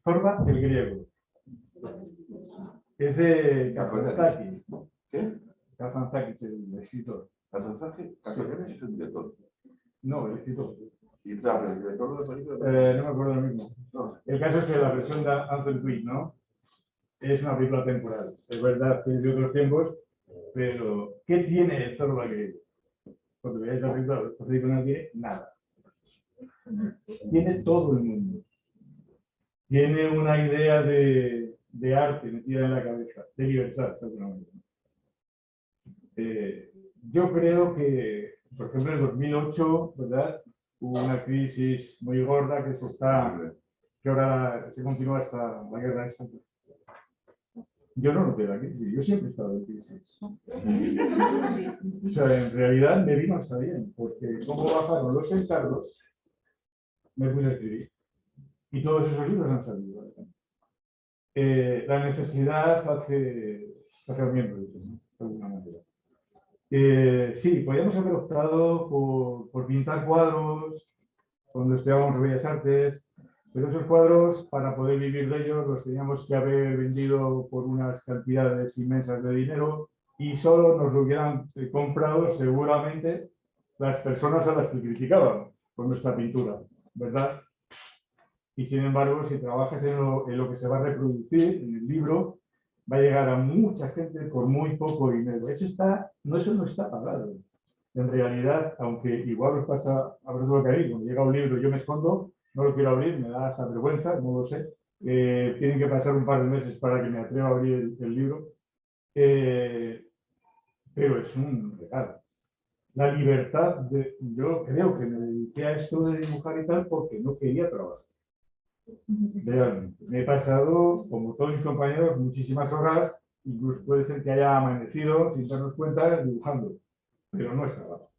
Zorba el griego. Es de Kazantzakis. ¿Qué? Kazantzakis, el escritor. Kazantzakis es el director. No, el escritor. Y claro, el director de la película. No me acuerdo lo mismo. No. El caso es que la versión de Anthony Quinn, ¿no? Es una película temporal. Es verdad que es de otros tiempos, pero ¿qué tiene el Zorba griego? Cuando veáis la película no tiene nada. Tiene todo el mundo. Tiene una idea de arte metida en la cabeza, de libertad, seguramente. Yo creo que, por ejemplo, en 2008, ¿verdad? Hubo una crisis muy gorda que ahora se continúa hasta la guerra esta. Yo no noté la crisis, yo siempre he estado en crisis. O sea, en realidad me vino hasta bien, porque como bajaron los encargos, me puse a escribir. Y todos esos libros han salido. La necesidad hace al miembro, de alguna manera. Sí, podríamos haber optado por pintar cuadros cuando estudiábamos Bellas Artes, pero esos cuadros, para poder vivir de ellos, los teníamos que haber vendido por unas cantidades inmensas de dinero y solo nos lo hubieran comprado seguramente las personas a las que criticábamos con nuestra pintura, ¿verdad? Y sin embargo, si trabajas en lo que se va a reproducir, en el libro, va a llegar a mucha gente por muy poco dinero. Eso no está pagado. En realidad, aunque igual os pasa a ver lo que hay, cuando llega un libro yo me escondo, no lo quiero abrir, me da esa vergüenza, no lo sé. Tienen que pasar un par de meses para que me atreva a abrir el libro. Pero es un regalo. La libertad, yo creo que me dediqué a esto de dibujar y tal porque no quería trabajar. Realmente. Me he pasado, como todos mis compañeros, muchísimas horas, incluso puede ser que haya amanecido sin darnos cuenta dibujando, pero no es trabajo.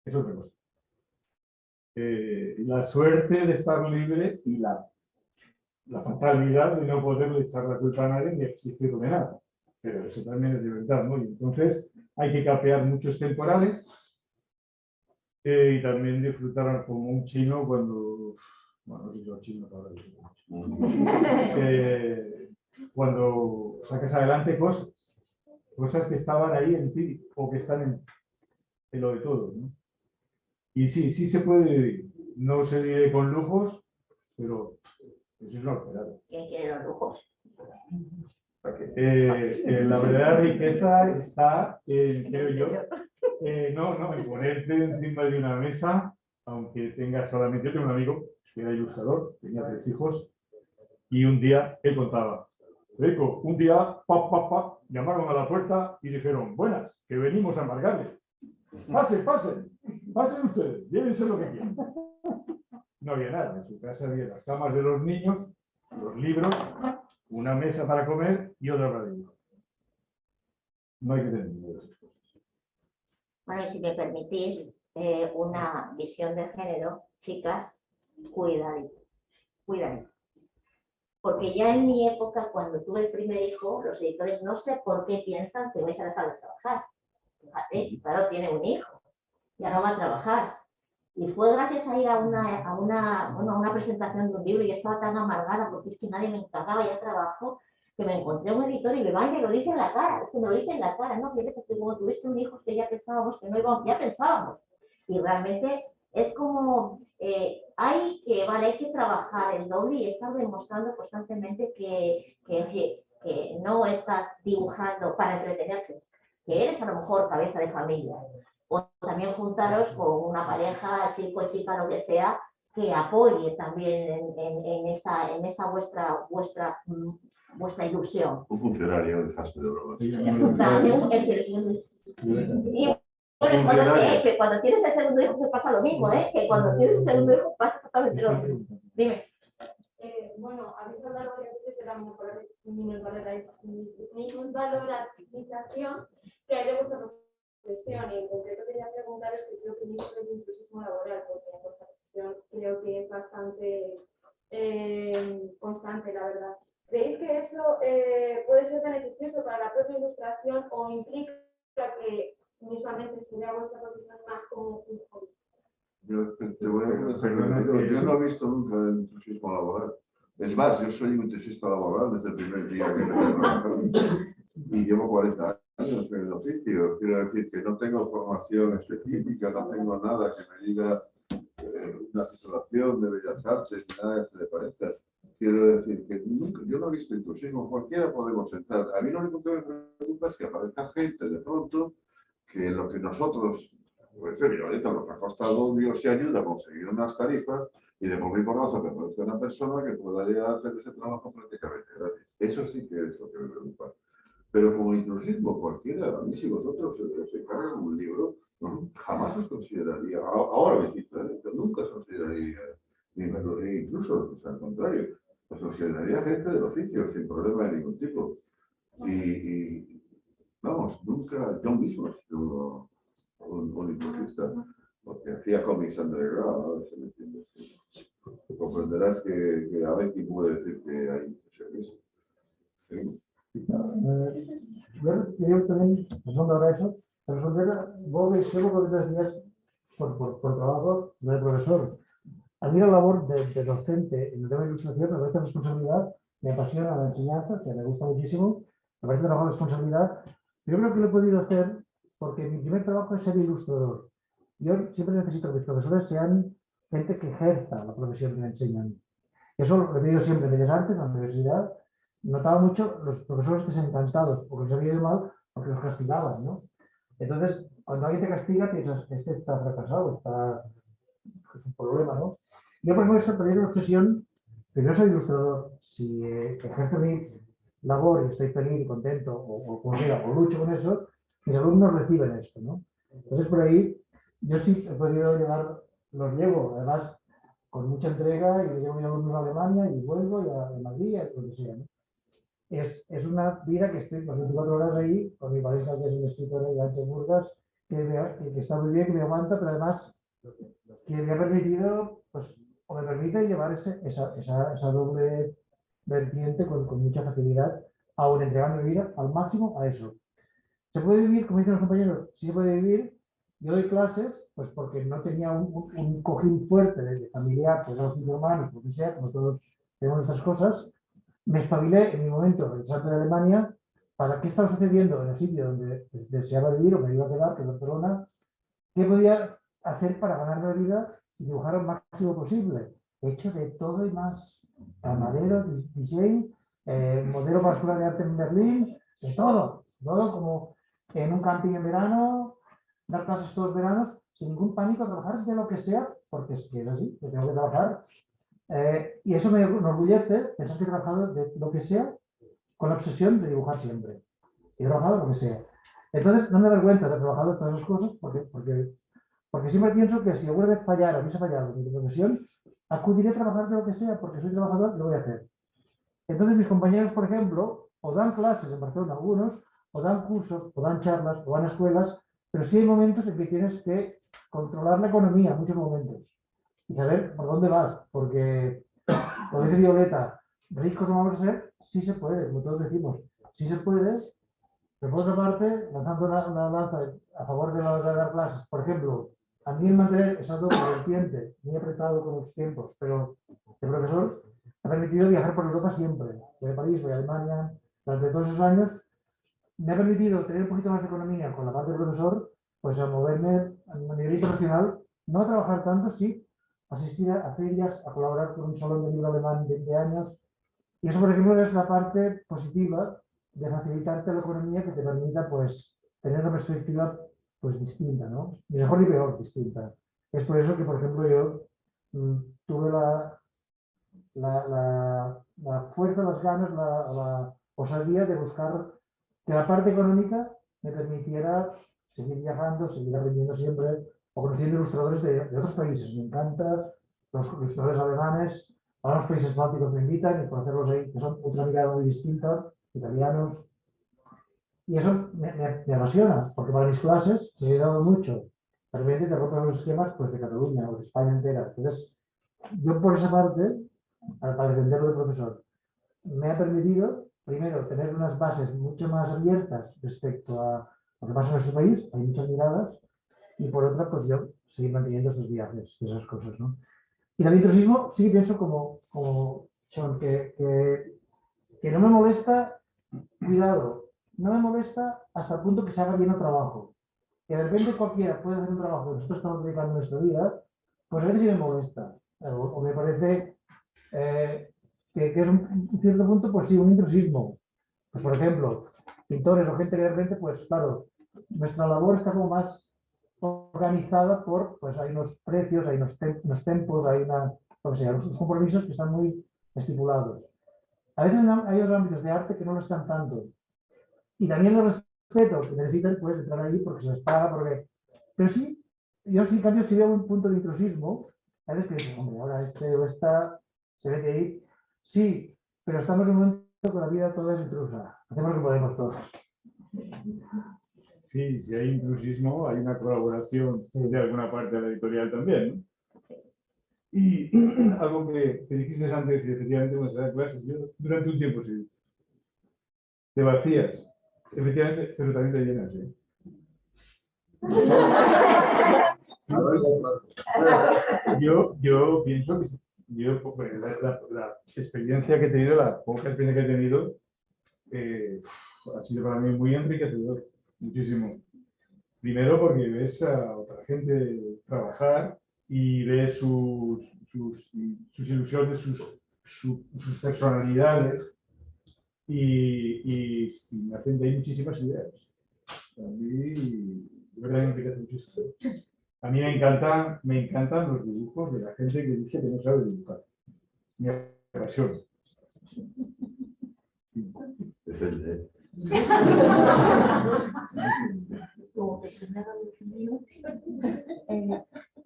Es otra cosa. La suerte de estar libre y la fatalidad de no poderle echar la culpa a nadie ni exigirle nada. Pero eso también es libertad, ¿no? Y entonces hay que capear muchos temporales y también disfrutar como un chino cuando... Bueno, no sé si los chinos ahora cuando sacas adelante cosas que estaban ahí en ti o que están en lo de todos, ¿no? Y sí, sí se puede vivir. No se vive con lujos, pero eso es lo que ¿Quién quiere los lujos? la verdadera riqueza está, creo yo, no, en ponerte encima de una mesa, aunque tengas solamente, yo tengo un amigo que era ilustrador, tenía 3 hijos, y un día él contaba, Rico, un día, llamaron a la puerta y dijeron, buenas, que venimos a embargarles. Pasen, pasen, pasen ustedes, llévense lo que quieran. No había nada, en su casa había las camas de los niños, los libros, una mesa para comer y otra para dibujar. No hay que tener miedo de esas cosas. Bueno, y si me permitís una visión de género, chicas, cuidadito, cuidadito. Porque ya en mi época, cuando tuve el primer hijo, los editores no sé por qué piensan que vais a dejar de trabajar. Fíjate, claro, tiene un hijo, ya no va a trabajar. Y fue gracias a ir a una presentación de un libro y yo estaba tan amargada porque es que nadie me encargaba ya trabajo, que me encontré un editor y me va y me lo dice en la cara, es que me lo dice en la cara, no, fíjate que como tuviste un hijo que ya pensábamos que no íbamos, ya pensábamos. Y realmente es como, hay que trabajar el doble y estar demostrando constantemente que no estás dibujando para entretenerte, que eres a lo mejor cabeza de familia. O también juntaros con una pareja, chico, chica, lo que sea, que apoye también en esa vuestra ilusión. Un funcionario, dejaste de broma. Y bueno, que cuando tienes el segundo hijo te pasa lo mismo, que cuando tienes el segundo hijo pasa totalmente lo mismo. Dime. Bueno, habéis hablado varias veces de la minusvalorización que hay de vuestra profesión, y en concreto quería preguntaros que creo que es el intrusismo laboral, porque en vuestra profesión creo que es bastante constante, la verdad. ¿Creéis que eso puede ser beneficioso para la propia ilustración o implica que mismamente se vea vuestra profesión más como un hobby? Yo te voy a decir, yo no he visto nunca el intrusismo laboral. Es más, yo soy un intrusista laboral desde el primer día que me he trabajado y llevo 40 años en el oficio. Quiero decir que no tengo formación específica, no tengo nada que me diga una titulación de Bellas Artes ni nada que se le parezca. Quiero decir que nunca, yo no he visto intrusismo, cualquiera podemos entrar. A mí lo único que me preocupa es que aparezca gente de pronto que lo que nosotros, pues ahorita nos ha costado Dios y ayuda a conseguir unas tarifas y de por mí por razón que aparezca una persona que pueda llegar a hacer ese trabajo prácticamente gratis. Eso sí que es lo que me preocupa. Pero como intrusismo cualquiera, a mí si vosotros os encargan un libro, no, jamás os consideraría, ahora nunca os consideraría ni menos, incluso, o sea, al contrario, os consideraría gente del oficio sin problema de ningún tipo. Y vamos, nunca, yo mismo he sido un intrusista, porque hacía cómics underground, ¿no? ¿Se me entiende? Comprenderás que a Betty puede decir que hay intrusismo. ¿Sí? Yo también, respondo ahora eso, vos escribo por 3 días por trabajo de profesor. A mí la labor de docente en el tema de ilustración me parece responsabilidad, me apasiona la enseñanza, que me gusta muchísimo, me parece una responsabilidad. Yo creo que lo he podido hacer porque mi primer trabajo es ser ilustrador. Yo siempre necesito que mis profesores sean gente que ejerza la profesión que me enseñan. Eso lo he pedido siempre en Bellas Artes, en la universidad. Notaba mucho los profesores desencantados porque les había ido mal porque los castigaban, ¿no? Entonces, cuando alguien te castiga, piensas, este está fracasado, es un problema, ¿no? Yo, por ejemplo, he tenido una obsesión, primero soy ilustrador, si ejerzo mi labor y estoy feliz y contento, o como sea, o lucho con eso, mis alumnos reciben esto, ¿no? Entonces, por ahí, yo sí he podido los llevo, además, con mucha entrega, y llevo a mis alumnos a Alemania, y vuelvo, y a Madrid, a lo que sea, ¿no? Es una vida que estoy las 24 horas ahí, con mi pareja, que es un escritor de H. Burgas, que está muy bien, que me aguanta, pero además que me ha permitido, pues, o me permite llevar esa doble vertiente con mucha facilidad, aún entregando mi vida al máximo a eso. ¿Se puede vivir, como dicen los compañeros? Sí se puede vivir. Yo doy clases, pues porque no tenía un cojín fuerte de familiar, pues los 5 hermanos, lo que sea, como todos tenemos estas cosas. Me espabilé en mi momento, regresante de Alemania, para qué estaba sucediendo en el sitio donde deseaba vivir o me iba a quedar, que es Barcelona, qué podía hacer para ganar la vida y dibujar lo máximo posible. He hecho de todo y más. Madero, diseño, modelo para escuela de arte en Berlín, de todo. Todo como en un camping en verano, dar clases todos los veranos, sin ningún pánico, trabajar de lo que sea, porque es que es así, que tengo que trabajar. Y eso me enorgullece, pensar que he trabajado de lo que sea, con la obsesión de dibujar siempre. He trabajado lo que sea. Entonces, no me avergüenza de haber trabajado todas esas cosas, porque siempre pienso que si alguna vez fallara, hubiese fallado en mi profesión, acudiré a trabajar de lo que sea, porque soy trabajador y lo voy a hacer. Entonces, mis compañeros, por ejemplo, o dan clases en Barcelona algunos, o dan cursos, o dan charlas, o van a escuelas, pero sí hay momentos en que tienes que controlar la economía, muchos momentos, y saber por dónde vas, porque, como dice Violeta, ricos no vamos a ser, sí se puede, como todos decimos, sí se puede, pero por otra parte, lanzando una lanza a favor de dar clases, por ejemplo, a mí el mantener es algo vertiente, muy apretado con los tiempos, pero el profesor me ha permitido viajar por Europa siempre. Voy a París, voy a Alemania, durante todos esos años. Me ha permitido tener un poquito más de economía con la parte del profesor, pues a moverme a nivel internacional, no a trabajar tanto, sí, asistir a ferias, a colaborar con un salón de libro alemán de 20 años. Y eso, por ejemplo, es la parte positiva de facilitarte la economía que te permita, pues, tener una perspectiva, pues, distinta, ¿no? Ni mejor ni peor, distinta. Es por eso que, por ejemplo, yo tuve la fuerza, las ganas, la osadía de buscar que la parte económica me permitiera seguir viajando, seguir aprendiendo siempre, o conociendo ilustradores de otros países. Me encantan los ilustradores alemanes, ahora los países bálticos me invitan y conocerlos ahí, que son otra mirada muy distinta, italianos. Y eso me apasiona, porque para mis clases me he dado mucho. De repente te rompen los esquemas pues, de Cataluña o de España entera. Entonces, yo por esa parte, para defenderlo del profesor, me ha permitido, primero, tener unas bases mucho más abiertas respecto a lo que pasa en nuestro país, hay muchas miradas, y por otra, pues yo seguir manteniendo estos viajes, esas cosas, ¿no? Y el intrusismo sí pienso como Sean, que no me molesta, cuidado, no me molesta hasta el punto que se haga bien el trabajo. Que de repente cualquiera puede hacer un trabajo que nosotros estamos dedicando nuestra vida, pues a veces sí me molesta, o me parece que es un cierto punto, pues sí, un intrusismo. Pues, por ejemplo, pintores o gente que de repente, pues claro, nuestra labor está como más organizada por, pues hay unos precios, hay unos tempos, hay unos compromisos que están muy estipulados. A veces hay otros ámbitos de arte que no lo están tanto. Y también los respeto, que necesitan pues entrar ahí porque se les paga, porque... Pero sí, yo sí, en cambio, si veo un punto de intrusismo, a veces que digo, hombre, ahora este o esta se ve que ahí... Sí, pero estamos en un momento que la vida toda es intrusa. Hacemos lo que podemos todos. Sí, si hay intrusismo, hay una colaboración de alguna parte de la editorial también, ¿no? Y algo que dijiste antes, y efectivamente, cuando se da clases, yo durante un tiempo sí, te vacías, efectivamente, pero también te llenas, ¿eh? Yo pienso que pues, la experiencia que he tenido, la poca experiencia que he tenido, ha sido para mí muy enriquecedor, muchísimo. Primero porque ves a otra gente trabajar y ves sus ilusiones, sus personalidades y me hacen de ahí muchísimas ideas. A mí, de verdad, me enriquece muchísimo. A mí me encantan los dibujos de la gente que dice que no sabe dibujar. Mi apasiona. Depende.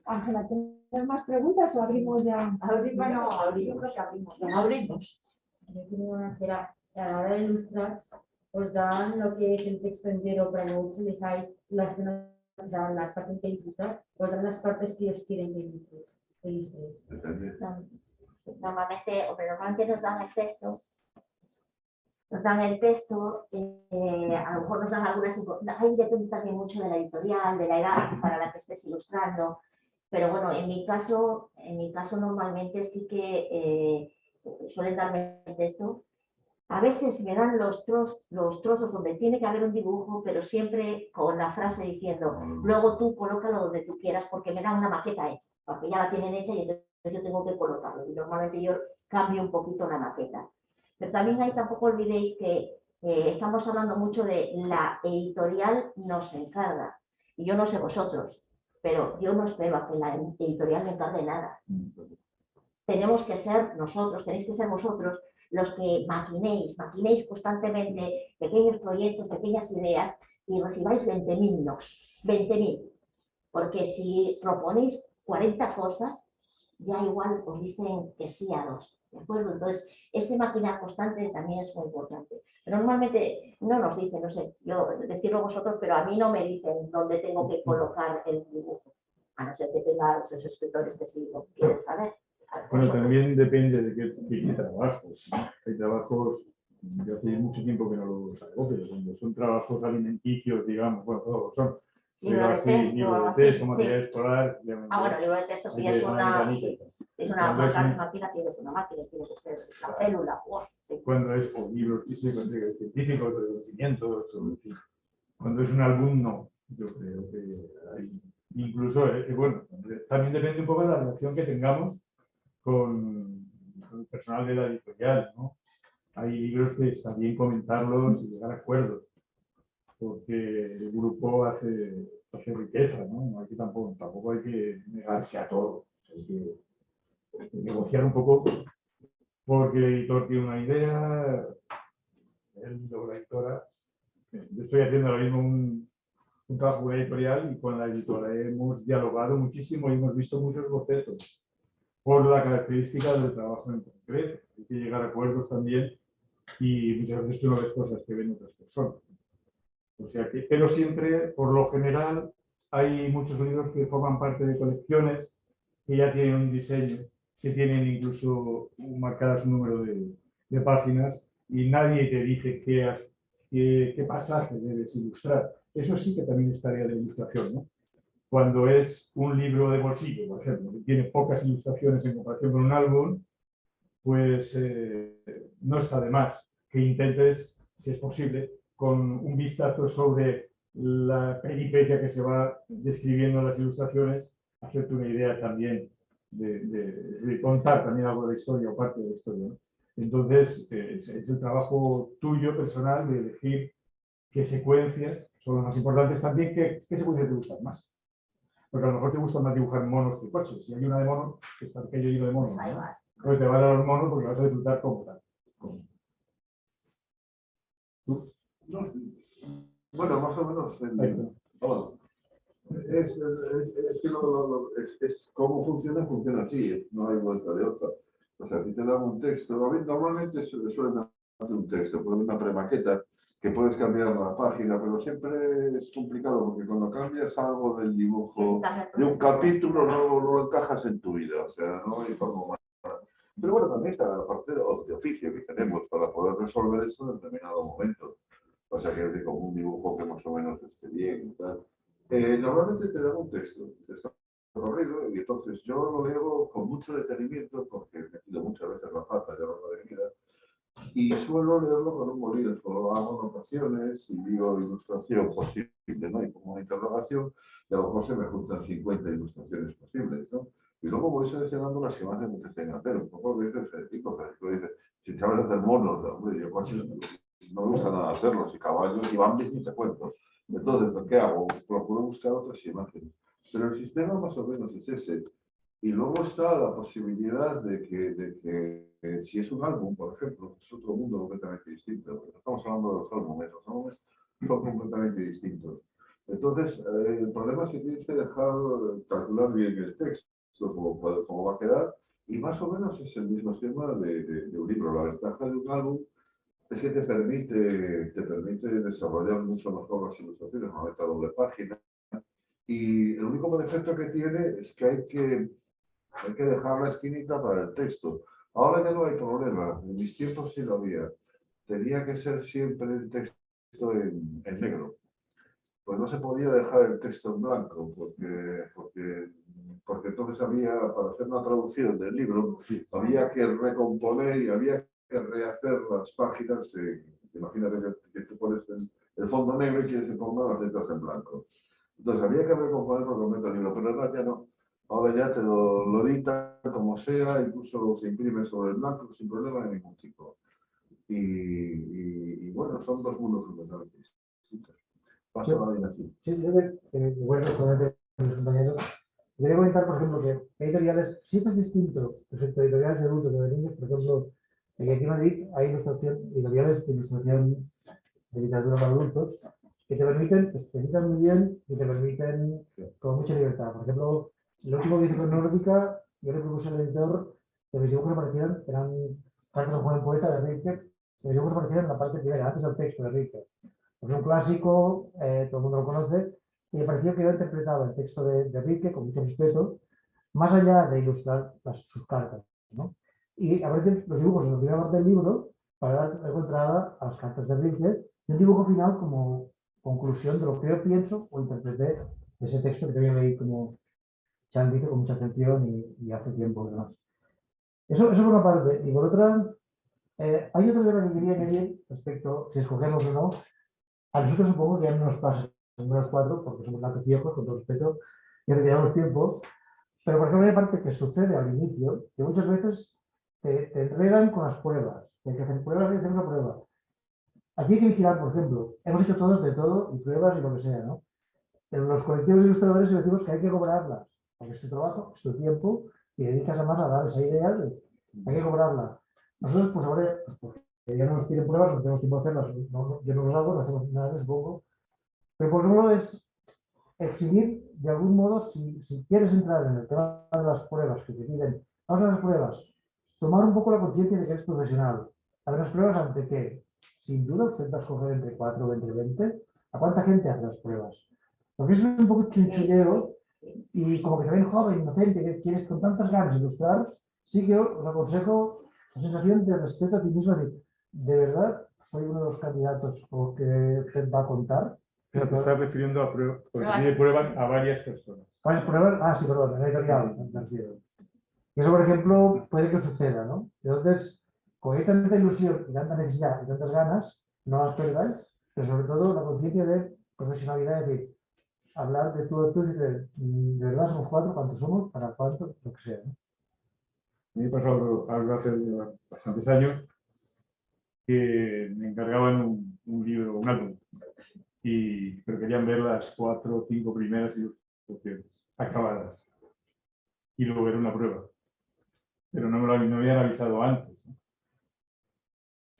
Ángela, ¿tienes más preguntas o abrimos ya? Bueno, yo creo que abrimos. Yo tengo una cera, a la hora de ilustrar, os dan lo que es el texto entero para luego utilizáis las partes que ilustrar, os dan las partes que os quieren que ilustréis. Normalmente nos dan el texto. Nos dan el texto, a lo mejor nos dan algunas informaciones, ahí depende también mucho de la editorial, de la edad para la que estés ilustrando, pero bueno, en mi caso normalmente sí que suelen darme el texto A veces me dan los trozos donde tiene que haber un dibujo, pero siempre con la frase diciendo, luego tú colócalo donde tú quieras, porque me dan una maqueta hecha, porque ya la tienen hecha y entonces yo tengo que colocarlo. Y normalmente yo cambio un poquito la maqueta. Pero también ahí tampoco olvidéis que estamos hablando mucho de la editorial nos encarga. Y yo no sé vosotros, pero yo no espero a que la editorial me encargue nada. Tenemos que ser nosotros, tenéis que ser vosotros los que maquinéis constantemente pequeños proyectos, pequeñas ideas y recibáis 20.000 nos, 20.000. Porque si proponéis 40 cosas, ya igual os dicen que sí a 2. ¿De acuerdo? Entonces, ese maquinar constante también es muy importante. Pero normalmente no nos dicen, no sé, yo decirlo vosotros, pero a mí no me dicen dónde tengo que colocar el dibujo. A no ser que tenga esos escritores que sí lo quieren saber. Bueno, también depende de qué trabajos, ¿no? Hay trabajos, yo hace mucho tiempo que no los hago, pero cuando son trabajos alimenticios, digamos, bueno, todos son. Libro de texto, material escolar. Bueno, libro de texto sí es una máquina, tienes una máquina, tiene que ser la célula. Sí. Cuando es o libros científicos, de conocimientos, cuando es un alumno, yo creo que hay, incluso, bueno, también depende un poco de la relación que tengamos con el personal de la editorial, ¿no? Hay libros que está bien comentarlos y llegar a acuerdos, porque el grupo hace riqueza, ¿no? Aquí tampoco hay que negarse a todo, hay que negociar un poco, porque el editor tiene una idea, la editora. Yo estoy haciendo ahora mismo un trabajo editorial y con la editora hemos dialogado muchísimo y hemos visto muchos bocetos por la característica del trabajo en concreto. Hay que llegar a acuerdos también y muchas veces tú no ves cosas que ven otras personas. O sea que, pero siempre, por lo general, hay muchos libros que forman parte de colecciones que ya tienen un diseño, que tienen incluso marcadas un número de páginas y nadie te dice qué pasaje debes ilustrar. Eso sí que también es tarea de ilustración, ¿no? Cuando es un libro de bolsillo, por ejemplo, que tiene pocas ilustraciones en comparación con un álbum, pues no está de más que intentes, si es posible, con un vistazo sobre la peripecia que se va describiendo en las ilustraciones, hacerte una idea también de contar también algo de la historia o parte de la historia, ¿no? Entonces, es el trabajo tuyo personal de elegir qué secuencias son las más importantes también, qué secuencias te gustan más. Porque a lo mejor te gusta más dibujar monos que coches. Si hay una de monos, que está aquello lleno de monos, Ahí ¿no? vas. Pues te van a dar los monos porque vas a disfrutar como tal. ¿Tú? No, bueno, más o menos. Es cómo funciona así, no hay vuelta de otra. O sea, si te dan un texto, normalmente suelen darte un texto, poner una premaqueta que puedes cambiar la página, pero siempre es complicado porque cuando cambias algo del dibujo de un capítulo no lo encajas en tu vida, o sea, no hay forma más. Pero bueno, también está la parte de oficio que tenemos para poder resolver eso en determinado momento. O sea, que es como un dibujo que más o menos esté bien y tal. Normalmente te dan un texto corrido y entonces yo lo leo con mucho detenimiento porque he metido muchas veces la pata de lo de vida y suelo leerlo con un bolígrafo, hago anotaciones y digo ilustración posible, ¿no? Y como una interrogación, y a lo mejor se me juntan 50 ilustraciones posibles, ¿no? Y luego voy seleccionando las que más me apetecen hacer, un poco de ese tipo, dice, si sabes hacer monos, hombre, yo coches, no me gusta nada hacerlos, y caballos, y bambis ni te cuento. Entonces, ¿qué hago? Procuro buscar otras imágenes. Pero el sistema más o menos es ese. Y luego está la posibilidad de que si es un álbum, por ejemplo, es otro mundo completamente distinto. Estamos hablando de los álbumes son completamente distintos. Entonces, el problema es que tienes que dejar calcular bien el texto, cómo va a quedar, y más o menos es el mismo esquema de un libro. La ventaja de un álbum es que te permite desarrollar mucho mejor las ilustraciones, una meta doble página. Y el único defecto que tiene es que hay que dejar la esquinita para el texto. Ahora ya no hay problema, en mis tiempos sí lo había. Tenía que ser siempre el texto en negro. Pues no se podía dejar el texto en blanco, porque entonces había, para hacer una traducción del libro, había que recomponer y había rehacer las páginas. Imagínate que tú pones el fondo negro y quieres informar las letras en blanco. Entonces había que recomponer por completo el libro, pero ahora ya no. Ahora ya te lo edita como sea, incluso se imprime sobre el blanco sin problema de ningún tipo. Y bueno, son dos mundos completamente distintos. Paso a la dinastía. Sí, yo igual responder a mis compañeros. Quería comentar, por ejemplo, que hay editoriales, siempre es distinto respecto a editoriales de adultos o de niños. Por ejemplo, aquí en Madrid hay editoriales de ilustración de literatura para adultos que te permiten, te editan muy bien y te permiten con mucha libertad. Por ejemplo, lo último que hice con Nórdica, yo le propuse al editor que mis dibujos aparecieran, eran cartas de un joven poeta de Rilke, que mis dibujos aparecieran en la parte primera, antes del texto de Rilke. Es un clásico, todo el mundo lo conoce, y me pareció que yo interpretaba el texto de Rilke con mucho respeto, más allá de ilustrar sus cartas, ¿no? Y aparecen los dibujos en la primera parte del libro para dar entrada a las cartas de Rilke y un dibujo final como conclusión de lo que yo pienso o interpreté de ese texto que también leí, como Chan dice, con mucha atención y hace tiempo. Además. Eso por una parte. Y por otra, hay otro tema que quería añadir respecto, si escogemos o no. A nosotros supongo que ya no nos pasa, menos 4, porque somos latos viejos, con todo respeto, y que llevamos tiempo. Pero por ejemplo, hay parte que sucede al inicio, que muchas veces te enredan con las pruebas. Hay que hacer pruebas y hacer una prueba. Aquí hay que vigilar, por ejemplo, hemos hecho todos de todo, y pruebas y lo que sea, ¿no? En los colectivos de ilustradores decimos que hay que cobrarlas, porque es tu trabajo, es tu tiempo, y dedicas además a dar esa idea de hay que cobrarla. Nosotros, pues ahora, pues, ya no nos piden pruebas, no tenemos tiempo de hacerlas, yo no lo hago, no hacemos nada, supongo. Pero por ejemplo es exigir, de algún modo, si quieres entrar en el tema de las pruebas que te piden, vamos a las pruebas, tomar un poco la conciencia de que eres profesional. A ver las pruebas ante qué. Sin duda, usted va a escoger entre 4 o entre 20. ¿A cuánta gente hace las pruebas? Porque eso es un poco chinchulleo y como que te ven joven, inocente, que quieres con tantas ganas ilustrar, sí que os aconsejo la sensación de respeto a ti mismo, de verdad soy uno de los candidatos o que usted va a contar. Pero te estás refiriendo a pruebas, porque pide pruebas a varias personas. ¿Varias pruebas? Ah, sí, perdón, en editorial, me refiero. Y eso, por ejemplo, puede que suceda, ¿no? Entonces, con tanta ilusión y tanta necesidad y tantas ganas, no las perdáis, pero sobre todo la conciencia de profesionalidad, es decir, hablar de tú a tú y de verdad somos 4, ¿cuántos somos? ¿Para cuánto? Lo que sea, ¿no? A mí me pasó algo hace bastantes años que me encargaban un libro, un álbum, pero querían ver las 4 o 5 primeras ilustraciones acabadas y luego ver una prueba. Pero no me habían avisado antes, ¿no?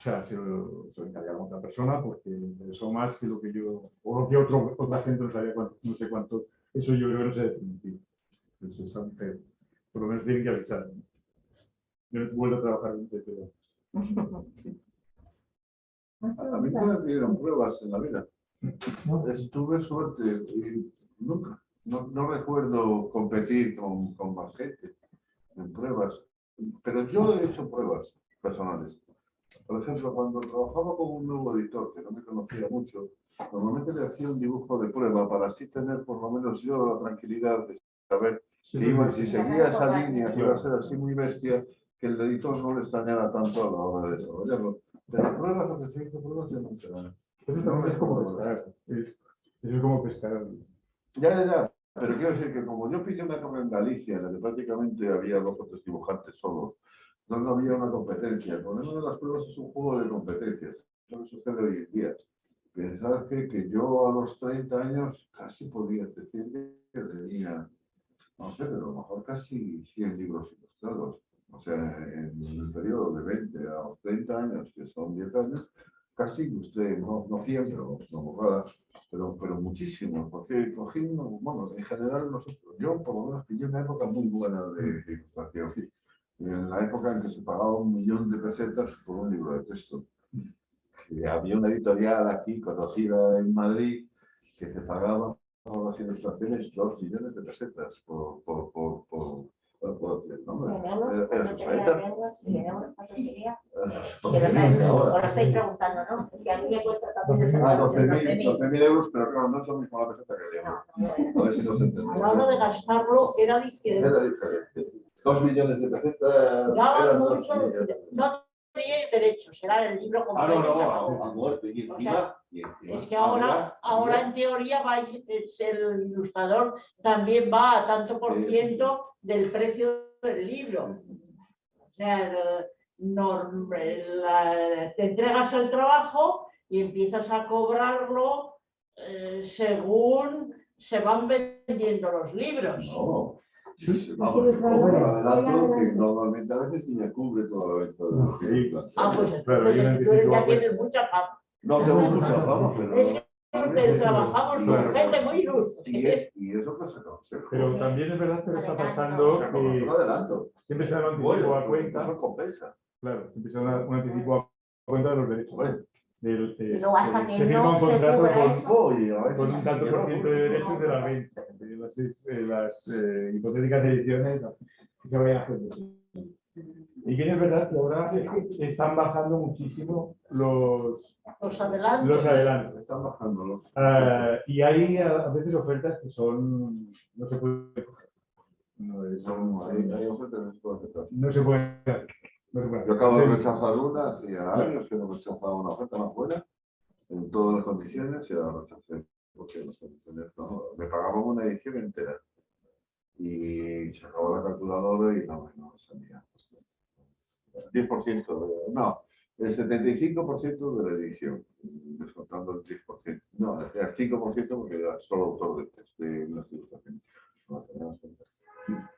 O sea, se lo encargaron a otra persona porque me interesó más que lo que yo, o lo que otra gente no sabía cuánto, no sé cuánto. Eso yo creo que no se definitivo. Eso es algo que por lo menos tienen que avisar, ¿no? Yo no vuelvo a trabajar en pero... A mí me dieron pruebas en la vida. Tuve suerte y nunca. No recuerdo competir con más gente en pruebas, pero yo he hecho pruebas personales. Por ejemplo, cuando trabajaba con un nuevo editor que no me conocía mucho, normalmente le hacía un dibujo de prueba para así tener por lo menos yo la tranquilidad de saber que si seguía esa línea que iba a ser así muy bestia, que el editor no le extrañara tanto a la hora de desarrollarlo. Pero pruebas, lo que se hizo pruebas, yo no sé nada. Eso también es como pescar. Eso es como pescar. Ya. Pero quiero decir que como yo pillé una carrera en Galicia, en la que prácticamente había 2 o 3 dibujantes solos, no había una competencia. Ponerme en las pruebas es un juego de competencias. Eso sucede hoy en día. Pensad que yo a los 30 años casi podía decir que tenía, no sé, pero a lo mejor casi 100 libros ilustrados. O sea, en el periodo de 20 a los 30 años, que son 10 años, casi ilustré, no 100, pero no borradas, pero muchísimo. Porque cogí, bueno, en general yo por lo menos pillé una época muy buena de ilustración. En la época en que se pagaba 1 millón de pesetas por un libro de texto. Y había una editorial aquí conocida en Madrid que te pagaba por las ilustraciones 2 millones de pesetas por Os lo estoy preguntando, ¿no? Es que a mí me cuesta también. 12.000 euros, pero claro, no es lo mismo la peseta que el euro. A ver si nos entendemos. A la hora de gastarlo era diferente. Era diferente. 2 millones de pesetas. Daban mucho, no tenía pues era el libro Ah, no, completo. no, sacado. a muerte. Y encima, Es que ahora en teoría el ilustrador también va a tanto por ciento del precio del libro. O sea, te entregas el trabajo y empiezas a cobrarlo según se van vendiendo los libros. No. Sí. Vamos, Los ilustradores, cobro adelanto que adelante. normalmente a veces ni me cubre toda la venta de los Sí. libros. Pues Claro, yo entonces tú ya tienes mucha fama. No tengo mucha fama, pero... Es que trabajamos con gente muy ilustre. Y eso que se aconseja. Pero también es verdad que está Adelanto. pasando O sea, como un que adelanto. siempre se da un anticipo Bueno, a cuenta. eso compensa. Claro, siempre se da un anticipo a cuenta de los derechos. Bueno. Y luego hasta que se firma no un se contrato cubra con, eso. Oye, a veces con un tanto sí, por ¿no? ciento de derechos de la venta, de las hipotéticas ediciones que se vayan haciendo. Y bien es verdad que ahora están bajando muchísimo los Los adelantos. Están bajándolos. y hay a veces ofertas que son no se pueden coger. Hay ofertas de tipo de ofertas. No se pueden hacer. No se pueden Yo acabo de hacer. rechazar una, hacía años que no rechazaba una oferta más buena, en todas las condiciones, y la rechacé, porque las condiciones no, me pagaban una edición entera. Y se acabó la calculadora y no salía. 10%, no, el 75% de la edición, descontando el 10%. No, el 5% porque era solo autor del texto de unas ilustraciones.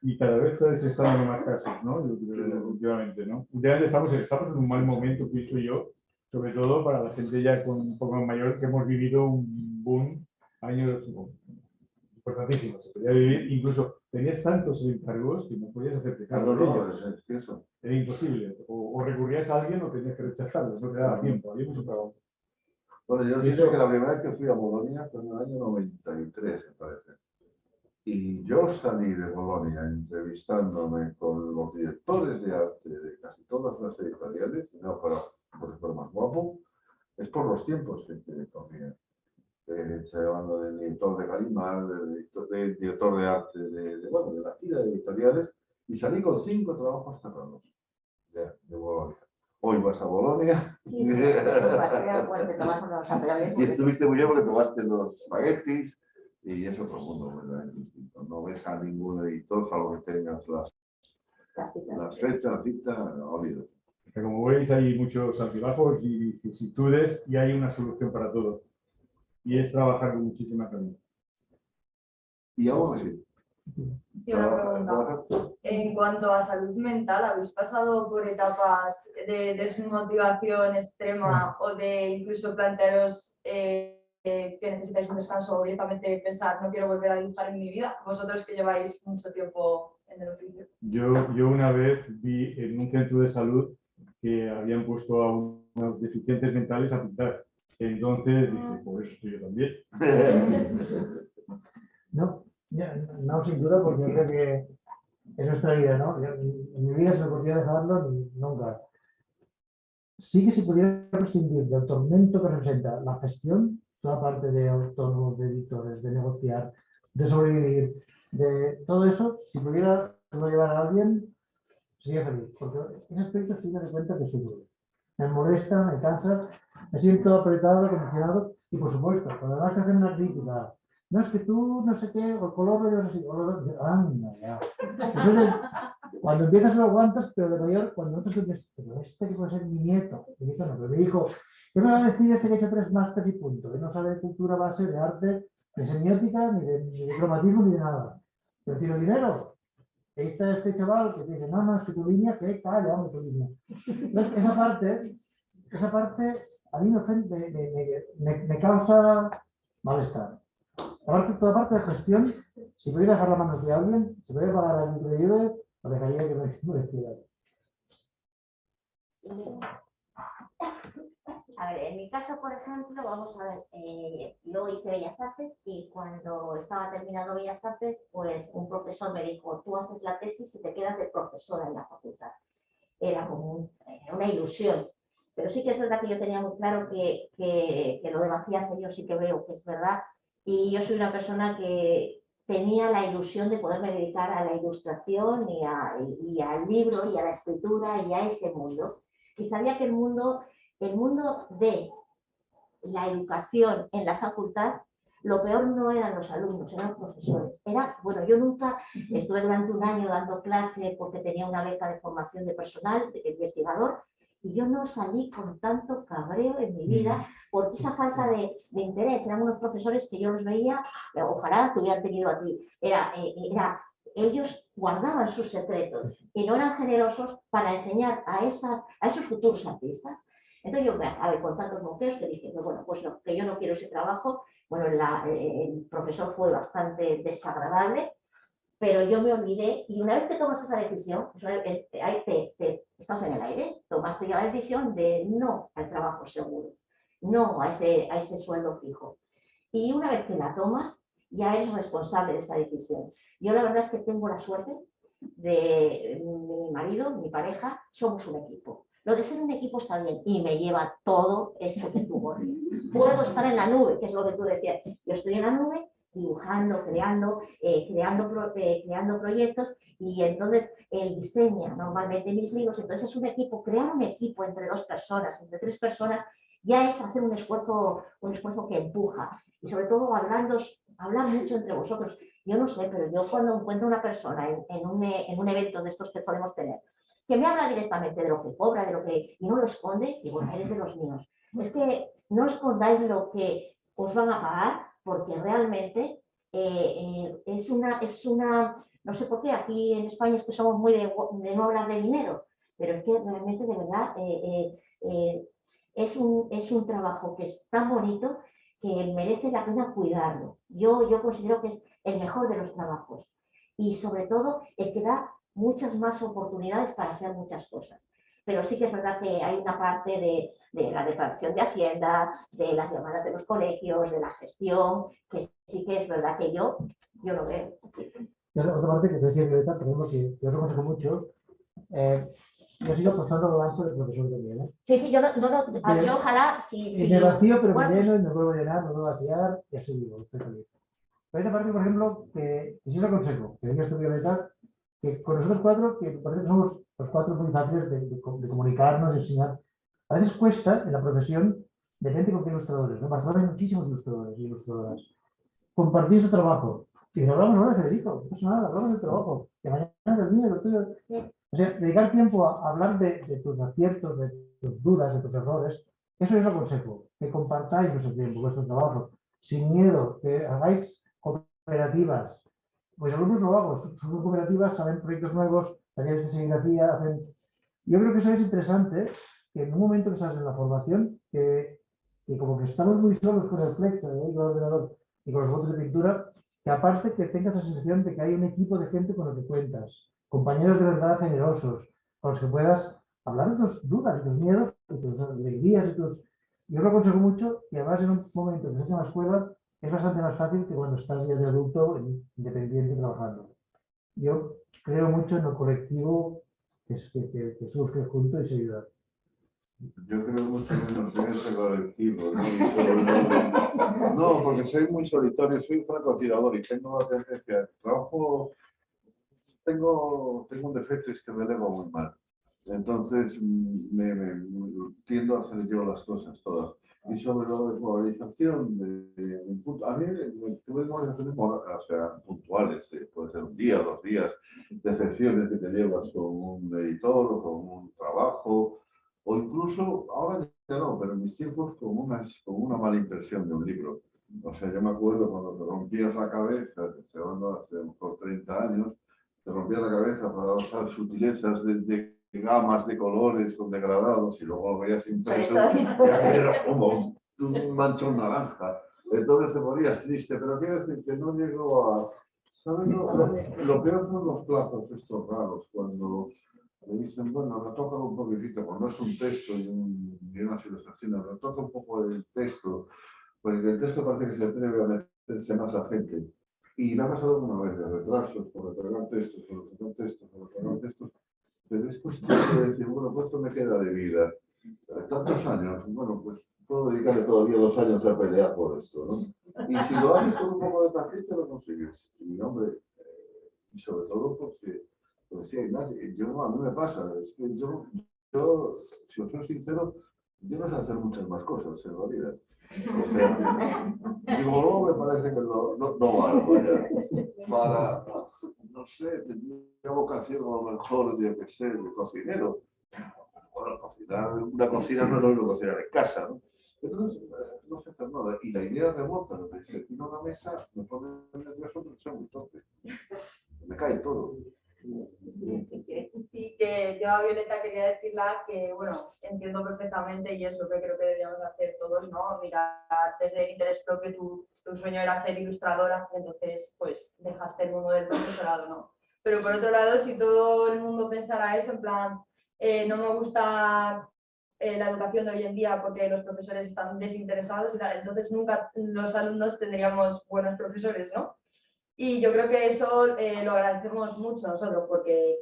Y cada vez se están dando más casos, ¿no? Yo creo, últimamente, ¿no? Últimamente estamos en un mal momento, pienso yo, sobre todo para la gente ya con un poco más mayor, que hemos vivido un boom años importantísimos. Se podía vivir, incluso tenías tantos encargos que no podías hacerte cargo de ellos. Es eso. Era imposible. O recurrías a alguien o tenías que rechazarlo, no te daba tiempo, había mucho trabajo. Bueno, yo Y sé eso- que la primera vez que fui a Bolonia fue en el año 93, me parece. Y yo salí de Bolonia entrevistándome con los directores de arte de casi todas las editoriales, y no por ser más guapo, es por los tiempos que corrían. Estoy hablando del director de Galimar, del director de arte bueno, de la tira de editoriales, y salí con 5 trabajos cerrados de Bolonia. Hoy vas a Bolonia Sí, eso pasea, pues, te tomas unos apeales. y estuviste muy bien porque tomaste los espaguetis y es otro mundo, ¿verdad? Distinto. No ves a ningún editor, salvo que tengas las fechas, la cita, olvido. Que como veis, hay muchos altibajos y vicisitudes y hay una solución para todo. Y es trabajar con muchísima calma. Y aún así. Sí, una pregunta. En cuanto a salud mental, ¿habéis pasado por etapas de desmotivación extrema o de incluso plantearos que necesitáis un descanso o directamente pensar no quiero volver a dibujar en mi vida? Vosotros que lleváis mucho tiempo en el oficio. Yo una vez vi en un centro de salud que habían puesto a unos deficientes mentales a pintar. Entonces dije, pues yo también. No, no, sin duda, porque yo creo que es nuestra vida, ¿no? En mi vida se me podría dejarlo nunca. Sí que se pudiera prescindir del tormento que representa la gestión, toda parte de autónomos, de editores, de negociar, de sobrevivir, de todo eso, si pudiera no llevar a alguien, sería feliz, porque ese aspecto sí me doy cuenta que sufro. Me molesta, me cansa, me siento apretado, condicionado, y por supuesto, cuando vas a hacer una crítica, no es que tú no sé qué, o el color no sé si, anda ya. Entonces, cuando empiezas lo aguantas, pero de mayor, cuando no te dices, pero este que puede ser mi nieto no, pero mi hijo, ¿qué me va a decir este que ha hecho 3 másteres y punto? Que no sabe de cultura base, de arte, de semiótica, ni de cromatismo, ni de nada. Pero tiene dinero. Ahí está este chaval que te dice, no, es que tu línea, que calla, hombre, tu línea. Entonces, esa parte a mí me causa malestar. Toda parte de gestión, si pudiera dejar las manos de alguien, si pudiera pagar a alguien que me ayude, lo dejaría que me decidiera. A ver, en mi caso, por ejemplo, vamos a ver, yo hice Bellas Artes y cuando estaba terminando Bellas Artes, pues un profesor me dijo, tú haces la tesis y te quedas de profesora en la facultad. Era como una ilusión. Pero sí que es verdad que yo tenía muy claro que lo de vacías yo sí que veo que es verdad. Y yo soy una persona que tenía la ilusión de poderme dedicar a la ilustración y al libro y a la escritura y a ese mundo. que sabía que el mundo de la educación en la facultad, lo peor no eran los alumnos, eran los profesores. Bueno, yo nunca estuve durante un año dando clase porque tenía una beca de formación de personal, de investigador, y yo no salí con tanto cabreo en mi vida por esa falta de interés. Eran unos profesores que yo los veía, ojalá te hubieran tenido a ti, ellos guardaban sus secretos y no eran generosos para enseñar a esos futuros artistas. Entonces yo me acabé con tantos bloqueos que dije, bueno, pues no, que yo no quiero ese trabajo. Bueno, el profesor fue bastante desagradable, pero yo me olvidé, y una vez que tomas esa decisión, estás en el aire, tomaste ya la decisión de no al trabajo seguro, no a ese sueldo fijo. Y una vez que la tomas, ya eres responsable de esa decisión. Yo la verdad es que tengo la suerte de mi marido, mi pareja, somos un equipo. Lo de ser un equipo está bien y me lleva todo eso que tú odias. Puedo estar en la nube, que es lo que tú decías. Yo estoy en la nube dibujando, creando proyectos, y entonces él diseña normalmente mis libros. Entonces es un equipo, crear un equipo entre 2 personas, entre 3 personas, ya es hacer un esfuerzo que empuja. Y sobre todo hablar mucho entre vosotros. Yo no sé, pero yo cuando encuentro una persona en un evento de estos que podemos tener, que me habla directamente de lo que cobra, y no lo esconde, digo, eres de los míos. Es que no escondáis lo que os van a pagar, porque realmente es una, no sé por qué, aquí en España es que somos muy de no hablar de dinero, pero es que realmente de verdad es un trabajo que es tan bonito que merece la pena cuidarlo. Yo considero que es el mejor de los trabajos, y sobre todo el que da muchas más oportunidades para hacer muchas cosas. Pero sí que es verdad que hay una parte de la declaración de Hacienda, de las llamadas de los colegios, de la gestión, que sí que es verdad que yo lo veo. Sí. Y otra parte que te decía Violeta, por ejemplo, que yo reconozco mucho, yo sigo apostando a lo ancho del profesor también. Sí, yo ojalá, sí. Y me vacío, pero me lleno, y me vuelvo a llenar, me vuelvo a vaciar, y así digo, estoy feliz. Pero hay una parte, por ejemplo, que sí os aconsejo, que diga esto Violeta, que con nosotros 4, que parece que somos los 4 muy fáciles de comunicarnos, de enseñar. A veces cuesta en la profesión, depende con qué ilustradores, ¿no? En Barcelona hay muchísimos ilustradores y ilustradoras. Compartir su trabajo. Y nos hablamos ahora, Federico, no pasa nada, hablamos del trabajo. Que mañana el mío, el tuyo. O sea, dedicar tiempo a hablar de tus aciertos, de tus dudas, de tus errores, eso es lo aconsejo. Que compartáis vuestro tiempo, vuestro trabajo, sin miedo, que hagáis cooperativas. Pues algunos lo hago, son cooperativas, saben proyectos nuevos, talleres de serigrafía, hacen... Yo creo que eso es interesante, que en un momento que estás en la formación, que como que estamos muy solos con el Flex, con el ordenador y con los botes de pintura, que aparte que tengas la sensación de que hay un equipo de gente con lo que cuentas, compañeros de verdad generosos, con los que puedas hablar de tus dudas, de tus miedos, de tus alegrías, de tus... Yo lo aconsejo mucho, y además en un momento que estás en la escuela, es bastante más fácil que cuando estás ya de adulto, independiente, trabajando. Yo creo mucho en lo colectivo que surge junto y se ayuda. Yo creo mucho menos en ese colectivo. No, porque soy muy solitario, soy un francotirador y tengo la tendencia. Trabajo, tengo un defecto, es que me delego muy mal. Entonces tiendo a hacer yo las cosas todas. Y sobre la desmoralización, a mí tuve desmoralizaciones puntuales, puede ser un día, 2 días, decepciones que te llevas con un editor o con un trabajo, o incluso, ahora ya no, pero en mis tiempos con una mala impresión de un libro. O sea, yo me acuerdo cuando te rompías la cabeza, hace por 30 años, te rompías la cabeza para usar sutilezas de gamas de colores con degradados y luego lo veías impreso y era como un manchón naranja. Entonces te ponías triste, pero quiero decir que no llegó a... ¿Sabes? Lo peor son los plazos estos raros, cuando le dicen, bueno, retoca un poquitito, cuando es un texto y unas ilustraciones, retoca un poco el texto, porque el texto parece que se atreve a meterse más a gente. Y me ha pasado una vez de retrasos, por recargar textos, pero es cuestión de decir, bueno, pues esto me queda de vida. Tantos años, bueno, pues puedo dedicarle todavía 2 años a pelear por esto, ¿no? Y si lo haces con un poco de paciencia, lo consigues. Y, hombre, y sobre todo porque, pues sí, a mí me pasa, es que yo yo, si os soy sincero, yo no sé hacer muchas más cosas en la vida. O sea, digo, no, me parece que no valgo ya. Para, no sé, tenía vocación a lo mejor, yo qué sé, de cocinero. Bueno, cocinar, una cocina no es lo mismo que cocinar en casa, ¿no? Entonces, no sé hacer nada. Y la idea remota de sentir una mesa me pone nervioso porque soy muy torpe. Me cae todo. Sí, que yo a Violeta quería decirla que, bueno, entiendo perfectamente y es lo que creo que deberíamos hacer todos, ¿no? Mirar desde el interés propio, tu sueño era ser ilustradora, entonces, pues, dejaste el mundo del profesorado, ¿no? Pero por otro lado, si todo el mundo pensara eso, en plan, no me gusta la educación de hoy en día porque los profesores están desinteresados, entonces nunca los alumnos tendríamos buenos profesores, ¿no? Y yo creo que eso lo agradecemos mucho nosotros porque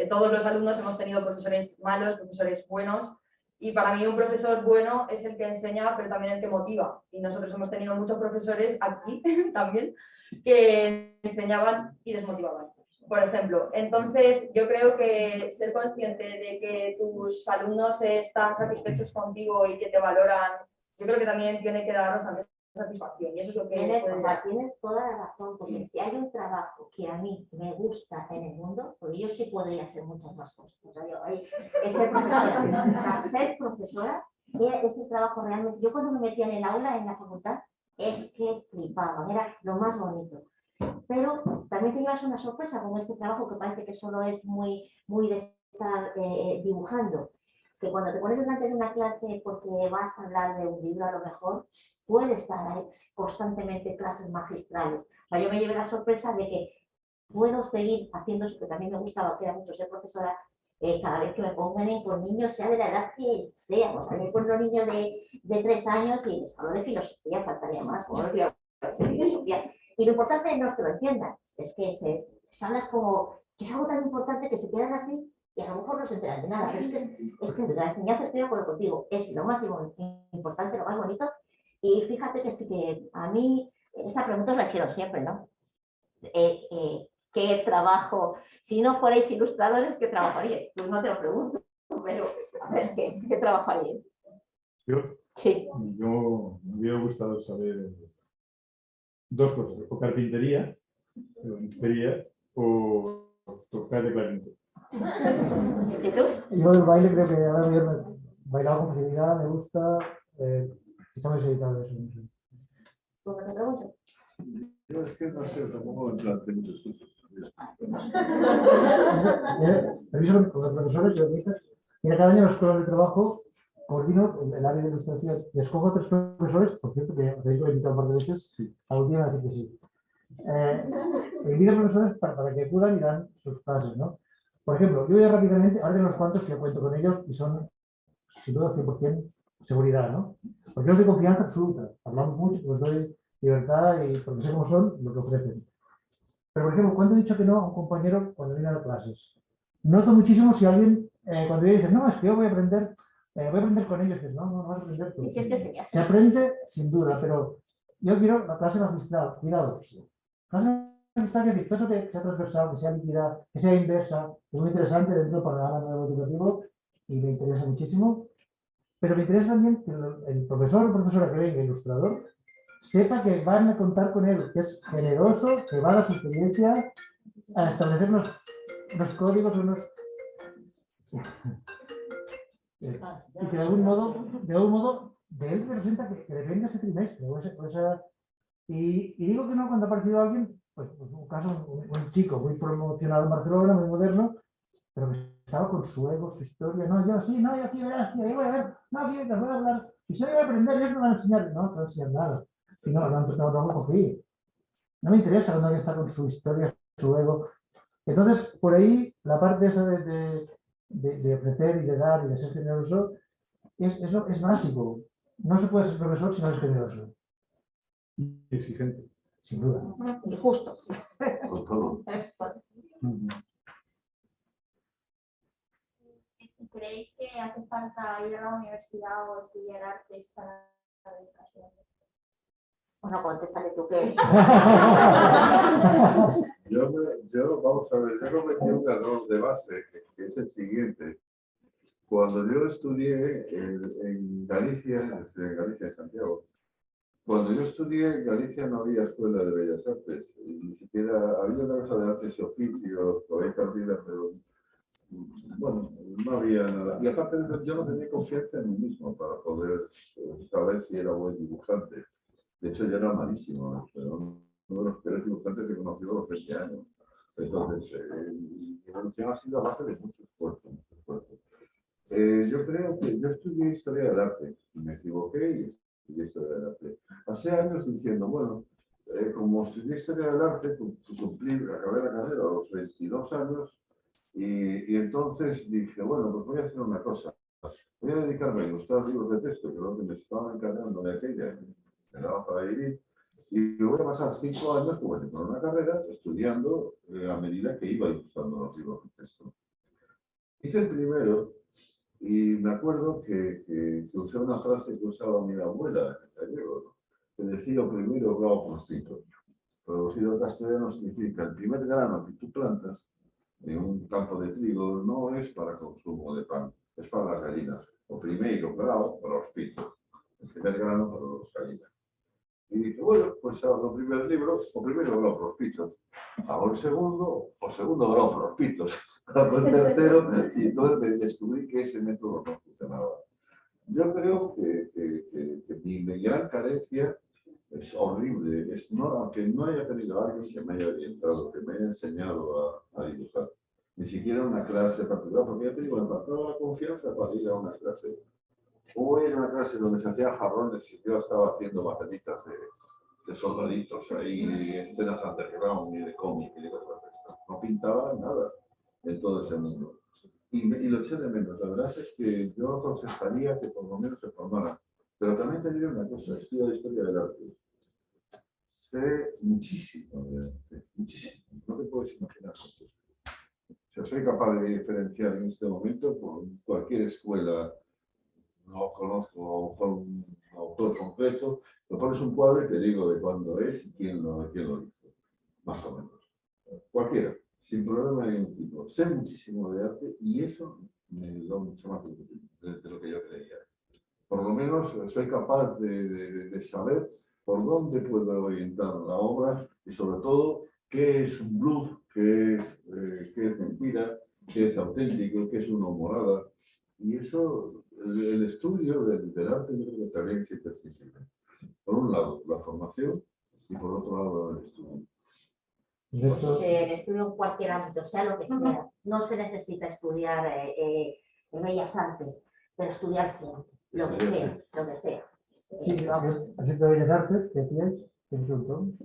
todos los alumnos hemos tenido profesores malos, profesores buenos, y para mí un profesor bueno es el que enseña, pero también el que motiva. Y nosotros hemos tenido muchos profesores aquí también que enseñaban y desmotivaban, por ejemplo. Entonces, yo creo que ser consciente de que tus alumnos están satisfechos contigo y que te valoran, yo creo que también tiene que darnos también satisfacción. Y eso es lo que tienes toda la razón, porque si hay un trabajo que a mí me gusta en el mundo, pues yo sí podría hacer muchas más cosas. O sea, es ser profesora. Ser profesora es el trabajo realmente. Yo cuando me metía en el aula, en la facultad, es que flipaba, era lo más bonito. Pero también te llevas una sorpresa con este trabajo que parece que solo es muy de estar dibujando. Que cuando te pones delante de una clase porque vas a hablar de un libro a lo mejor, puede estar constantemente clases magistrales. O sea, yo me llevé la sorpresa de que puedo seguir haciendo eso que también me gustaba, que era mucho ser profesora, cada vez que me pongan con niños, sea de la edad que sea. O sea, me pongo niños de 3 años y les hablo de filosofía, faltaría más, o de filosofía. Y lo importante no es que lo entiendan, es que se hablas como que es algo tan importante que se quedan así y a lo mejor no se enteran de nada. Pero es que la enseñanza, estoy de acuerdo contigo, es lo más importante, lo más bonito. Y fíjate que sí que a mí esa pregunta os la hicieron siempre, ¿no? ¿Qué trabajo? Si no fuerais ilustradores, ¿qué trabajaríais? Pues no te lo pregunto, pero a ver, ¿qué trabajaríais? ¿Yo? Sí. Yo me hubiera gustado saber dos cosas, o carpintería, o tocar de clarinete. ¿Y tú? Yo del baile creo que ahora mismo bailar con facilidad, me gusta, está muy dedicado a eso. ¿Cómo te pregunto? Yo es que no sé, tampoco me planteé muchas cosas. Reviso con los profesores y organizas. Mira, cada año en la escuela de trabajo coordino el área de ilustración y escojo 3 profesores, por cierto, que os he invitado un par de veces, a la última vez que sí. Invito a profesores para que acudan y dan sus clases, ¿no? Por ejemplo, yo voy rápidamente, ahora tengo unos cuantos que yo cuento con ellos y son, sin duda, 100% seguridad, ¿no? Porque yo os doy confianza absoluta. Hablamos mucho, os doy libertad y porque sé cómo son lo que ofrecen. Pero, por ejemplo, ¿cuándo he dicho que no a un compañero cuando viene a dar clases? Noto muchísimo si alguien, cuando yo dice, no, es que yo voy a aprender con ellos, pues no vas a aprender tú. Se aprende sin duda, pero yo quiero la clase magistral, cuidado. Clase magistral es decir, todo eso que sea transversal, que sea líquida, que sea inversa, es muy interesante dentro del panorama nuevo educativo y me interesa muchísimo. Pero me interesa también que el profesor o profesora que venga, ilustrador, sepa que van a contar con él, que es generoso, que va a dar su experiencia a establecer unos códigos, y que de algún modo, de él representa que depende ese trimestre. Y digo que no cuando ha aparecido alguien, pues un caso, un chico muy promocionado en Barcelona, muy moderno, pero que estaba con su ego, su historia, no, yo sí, no, yo aquí verás, ahí voy a ver, no, aquí te voy a hablar, y si yo voy a aprender, ellos me van a enseñar, no te van a enseñar nada. Y no me cogí. No me interesa cuando alguien está con su historia, su ego. Entonces, por ahí, la parte esa de ofrecer y de dar y de ser generoso, eso es básico. No se puede ser profesor si no es generoso. Y exigente. Sin duda. Y justo. Con todo. Si creéis que hace falta ir a la universidad o estudiar artes para la educación. Bueno, contéstale tú qué. Yo, vamos a ver, yo cometí un error de base, que es el siguiente. cuando yo estudié en Galicia, en Santiago, cuando yo estudié en Galicia no había escuela de bellas artes, y ni siquiera había una cosa de artes y oficios, todavía perdida, pero bueno, no había nada. Y aparte de eso, yo no tenía confianza en mí mismo para poder saber si era buen dibujante. De hecho, yo era malísimo, pero uno de los peores dibujantes que he conocido a los 20 años. Entonces, mi evolución ha sido a base de mucho esfuerzo, mucho esfuerzo. Yo creo que yo estudié historia del arte y me equivoqué y estudié historia del arte. Pasé años diciendo, bueno, como estudié historia del arte, cumplí, acabé la carrera a los 22 años y entonces dije, bueno, pues voy a hacer una cosa. Voy a dedicarme a ilustrar libros de texto, que es lo que me estaban encargando de aquella, me daba para vivir, y me voy a pasar 5 años como si fuera una carrera estudiando a medida que iba ilustrando los libros de texto. Hice el primero. Y me acuerdo que usé una frase que usaba mi abuela en gallego, ¿no? Que decía primero bravo prostito. Traducido al castellano significa el primer grano que tú plantas en un campo de trigo no es para consumo de pan, es para las gallinas. O primero bravo para los pitos. El primer grano para las gallinas. Y dije, bueno, pues hago los primeros libros, o primero bravo para los pitos. Hago el segundo, o segundo bravo para los pitos. Hago el tercero, y entonces descubrí que ese método no funcionaba. Yo creo que mi gran carencia es horrible, aunque no haya tenido a alguien que me haya orientado, que me haya enseñado a dibujar, ni siquiera una clase particular, porque ya te digo, me faltaba la confianza para ir a una clase. Hubo en una clase donde se hacían jarrones y yo estaba haciendo batallitas de soldaditos ahí, escenas underground y de cómic y de cosas de estas. No pintaba nada en todo ese mundo. Y lo eché de menos. La verdad es que yo aconsejaría que por lo menos se formara. Pero también te diré una cosa, estudio de historia del arte. Sé muchísimo de arte, muchísimo. No te puedes imaginar cuánto. O sea, soy capaz de diferenciar en este momento por cualquier escuela. No conozco a un autor concreto, me pones un cuadro y te digo de cuándo es y quién lo hizo. Más o menos. Cualquiera. Sin problema de ningún tipo. Sé muchísimo de arte y eso me da mucho más de lo que yo creía. Por lo menos soy capaz de saber por dónde puedo orientar la obra y sobre todo qué es un bluff, qué es mentira, qué es auténtico, qué es una humorada. Y eso, el estudio del arte yo creo que también es imprescindible. Por un lado, la formación y por otro lado, el estudio. El estudio en cualquier ámbito, sea lo que sea. No se necesita estudiar bellas artes, pero estudiar siempre, lo que sea, lo que sea. Sí, así de bellas artes, decíais, que es un ton.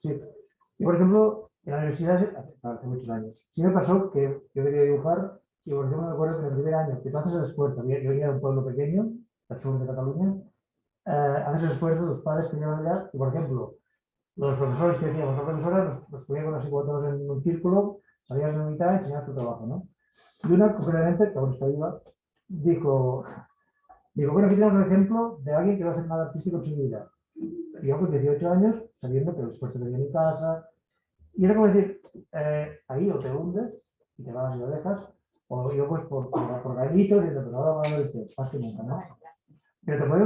Sí. Y por ejemplo, en la universidad, hace muchos años, sí me pasó que yo quería dibujar, y por ejemplo me acuerdo que en el primer año que tú haces el esfuerzo, yo venía de un pueblo pequeño, al sur de Cataluña, haces el esfuerzo, los padres que llevan allá, y por ejemplo, los profesores que decíamos, los profesores nos ponían así como todos en un círculo, salían en mitad y enseñaban tu trabajo, ¿no? Y una, concretamente, que aún está viva, dijo, bueno, aquí tenemos un ejemplo de alguien que va a hacer nada artístico en su vida. Y yo con 18 años, sabiendo que el esfuerzo que tenía en mi casa, y era como decir, ahí o te hundes y te vas y lo dejas, o yo pues por gallitos, y pero ahora va a ver más que nunca, ¿no? Pero te puede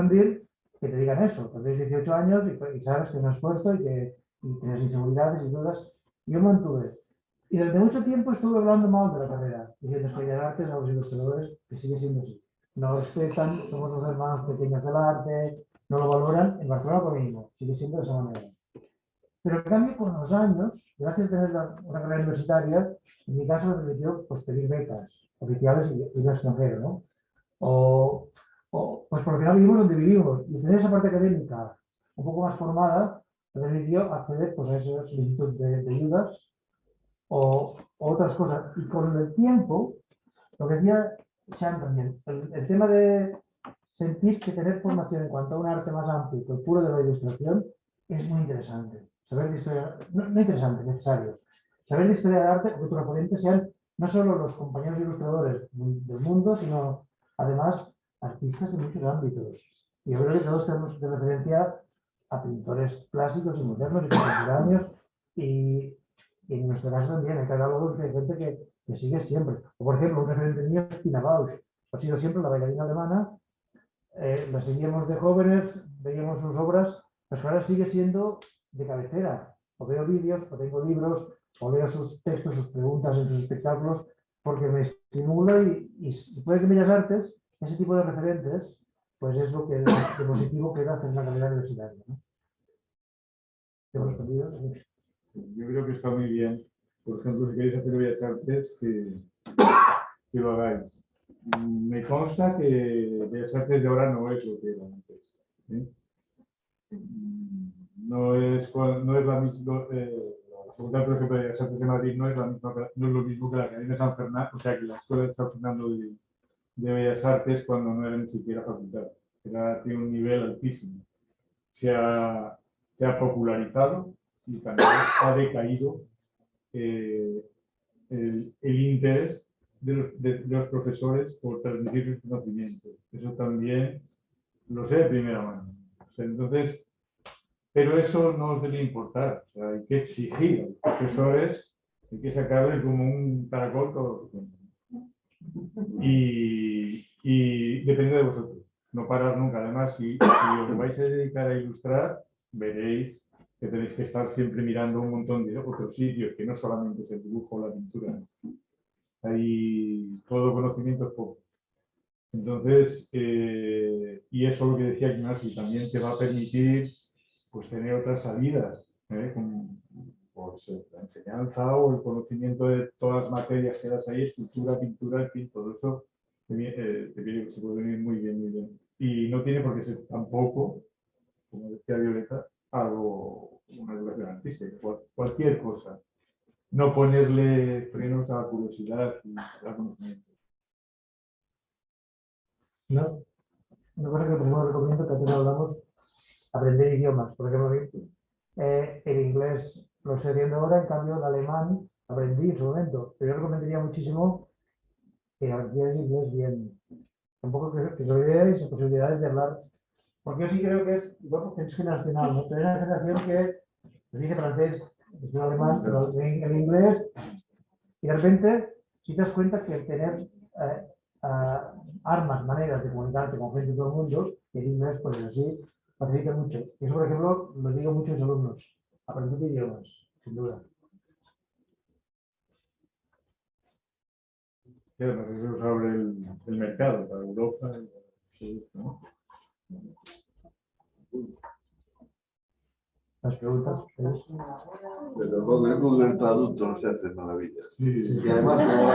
hundir que te digan eso, que tienes 18 años y sabes que es un esfuerzo y que tienes inseguridades y dudas. Yo mantuve. Y durante mucho tiempo estuve hablando mal de la carrera, diciendo que el arte a los ilustradores, que sigue siendo así. No lo respetan, somos los hermanos pequeños del arte, no lo valoran, en Barcelona lo mismo, sigue siendo de esa manera. Pero en cambio, con los años, gracias a tener una carrera universitaria, en mi caso me permitió pues, pedir becas oficiales y de extranjero, ¿no? Pues por el final vivimos donde vivimos y tener esa parte académica un poco más formada me permitió acceder pues, a esa solicitud de ayudas o otras cosas. Y con el tiempo, lo que decía Sean también, el tema de sentir que tener formación en cuanto a un arte más amplio que el puro de la ilustración es muy interesante. Saber de historia, no interesante, necesario. Saber de historia del arte, que tus referentes sean no solo los compañeros ilustradores del mundo, sino además artistas de muchos ámbitos. Y yo creo que todos tenemos de referencia a pintores clásicos y modernos y contemporáneos y Y en nuestro caso también hay catálogos de gente que sigue siempre. O por ejemplo, un referente mío es Tina Bausch. Ha sido siempre la bailarina alemana. La seguíamos de jóvenes, veíamos sus obras, pero ahora sigue siendo de cabecera. O veo vídeos, o tengo libros, o leo sus textos, sus preguntas en sus espectáculos, porque me estimula y puede que en Bellas Artes ese tipo de referentes pues es lo que de positivo queda hacer una carrera universitaria, ¿no? ¿Te hemos respondido? Yo creo que está muy bien. Por ejemplo, si queréis hacer Bellas Artes, que lo hagáis. Me consta que Bellas Artes de ahora no es lo que era antes. ¿Sí? No es la misma. La Facultad, por ejemplo, de Bellas Artes de Madrid no es lo mismo que la Academia de San Fernando, o sea, que la Escuela de San Fernando de Bellas Artes cuando no era ni siquiera facultad. Tiene un nivel altísimo. Se ha popularizado y también ha decaído el interés de los profesores por transmitir sus conocimientos. Eso también lo sé de primera mano. O sea, entonces, pero eso no os debe importar. O sea, hay que exigir a los profesores, hay que sacarles como un caracol todo lo que cuentan. Y depende de vosotros. No parar nunca. Además, si os vais a dedicar a ilustrar, veréis que tenéis que estar siempre mirando un montón de otros sitios, que no solamente es el dibujo o la pintura. Hay todo conocimiento es poco. Entonces, y eso lo que decía Ignacio, también te va a permitir pues, tener otras salidas, como pues, la enseñanza o el conocimiento de todas las materias que das ahí, escultura, pintura, en fin, todo eso se puede venir muy bien, muy bien. Y no tiene por qué ser tampoco, como decía Violeta, algo, una educación artística, cualquier cosa. No ponerle frenos a la curiosidad y al conocimiento. No, una cosa que primero recomiendo, que apenas hablamos, aprender idiomas. Por ejemplo, el inglés lo estoy haciendo ahora, en cambio el alemán aprendí en su momento. Pero yo recomendaría muchísimo que aprendierais inglés bien. Tampoco que os olvidéis las posibilidades de hablar. Porque yo sí creo que es, bueno, que es generacional, ¿no? Tenéis una generación que dice francés, es alemán, pero en inglés, y de repente, si te das cuenta que tener armas, maneras de comunicarte con gente de todo el mundo, y el inglés, pues así, facilita mucho. Y eso, por ejemplo, lo digo mucho a mis alumnos, aprender idiomas, sin duda. Y además eso abre el mercado para Europa. ¿No? Las preguntas. Pero con el Google Traductor se hacen maravillas. Sí. Y además, como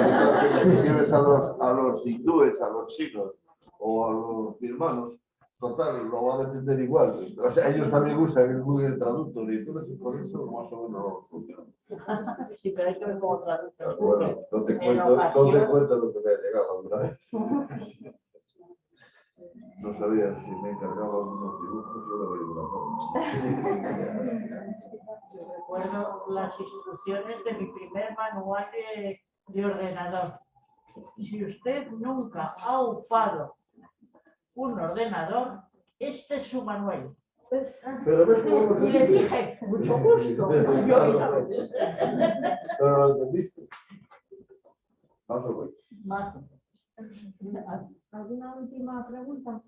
si escribes a los hindúes, a los chinos o a los birmanos, total, lo van a entender igual. O sea, ellos también usan el Google Traductor y entonces por eso más o menos funciona. Sí, pero hay que ver cómo traductor. Bueno, no te cuento lo que me ha llegado alguna vez. No sabía si me encargaba algunos dibujos, yo lo veía de una forma. Recuerdo las instrucciones de mi primer manual de ordenador. Si usted nunca ha usado un ordenador, este es su manual. Pero ves cómo Y le dije, mucho gusto. Yo Isabel. Pero lo entendiste. Más o menos. Más. ¿Alguna última pregunta?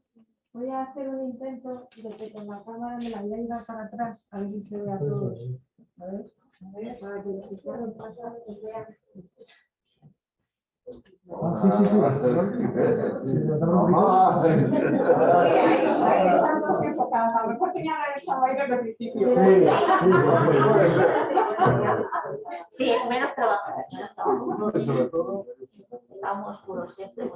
Voy a hacer un intento de que con la cámara me la voy a llevar para atrás, a ver si se ve a todos. A ver, para que los que están pasando pues vean. Tantos enfocados, a lo mejor tenía la esa baile desde el principio. Sí, menos trabajo. Sobre todo. Estamos puros siempre.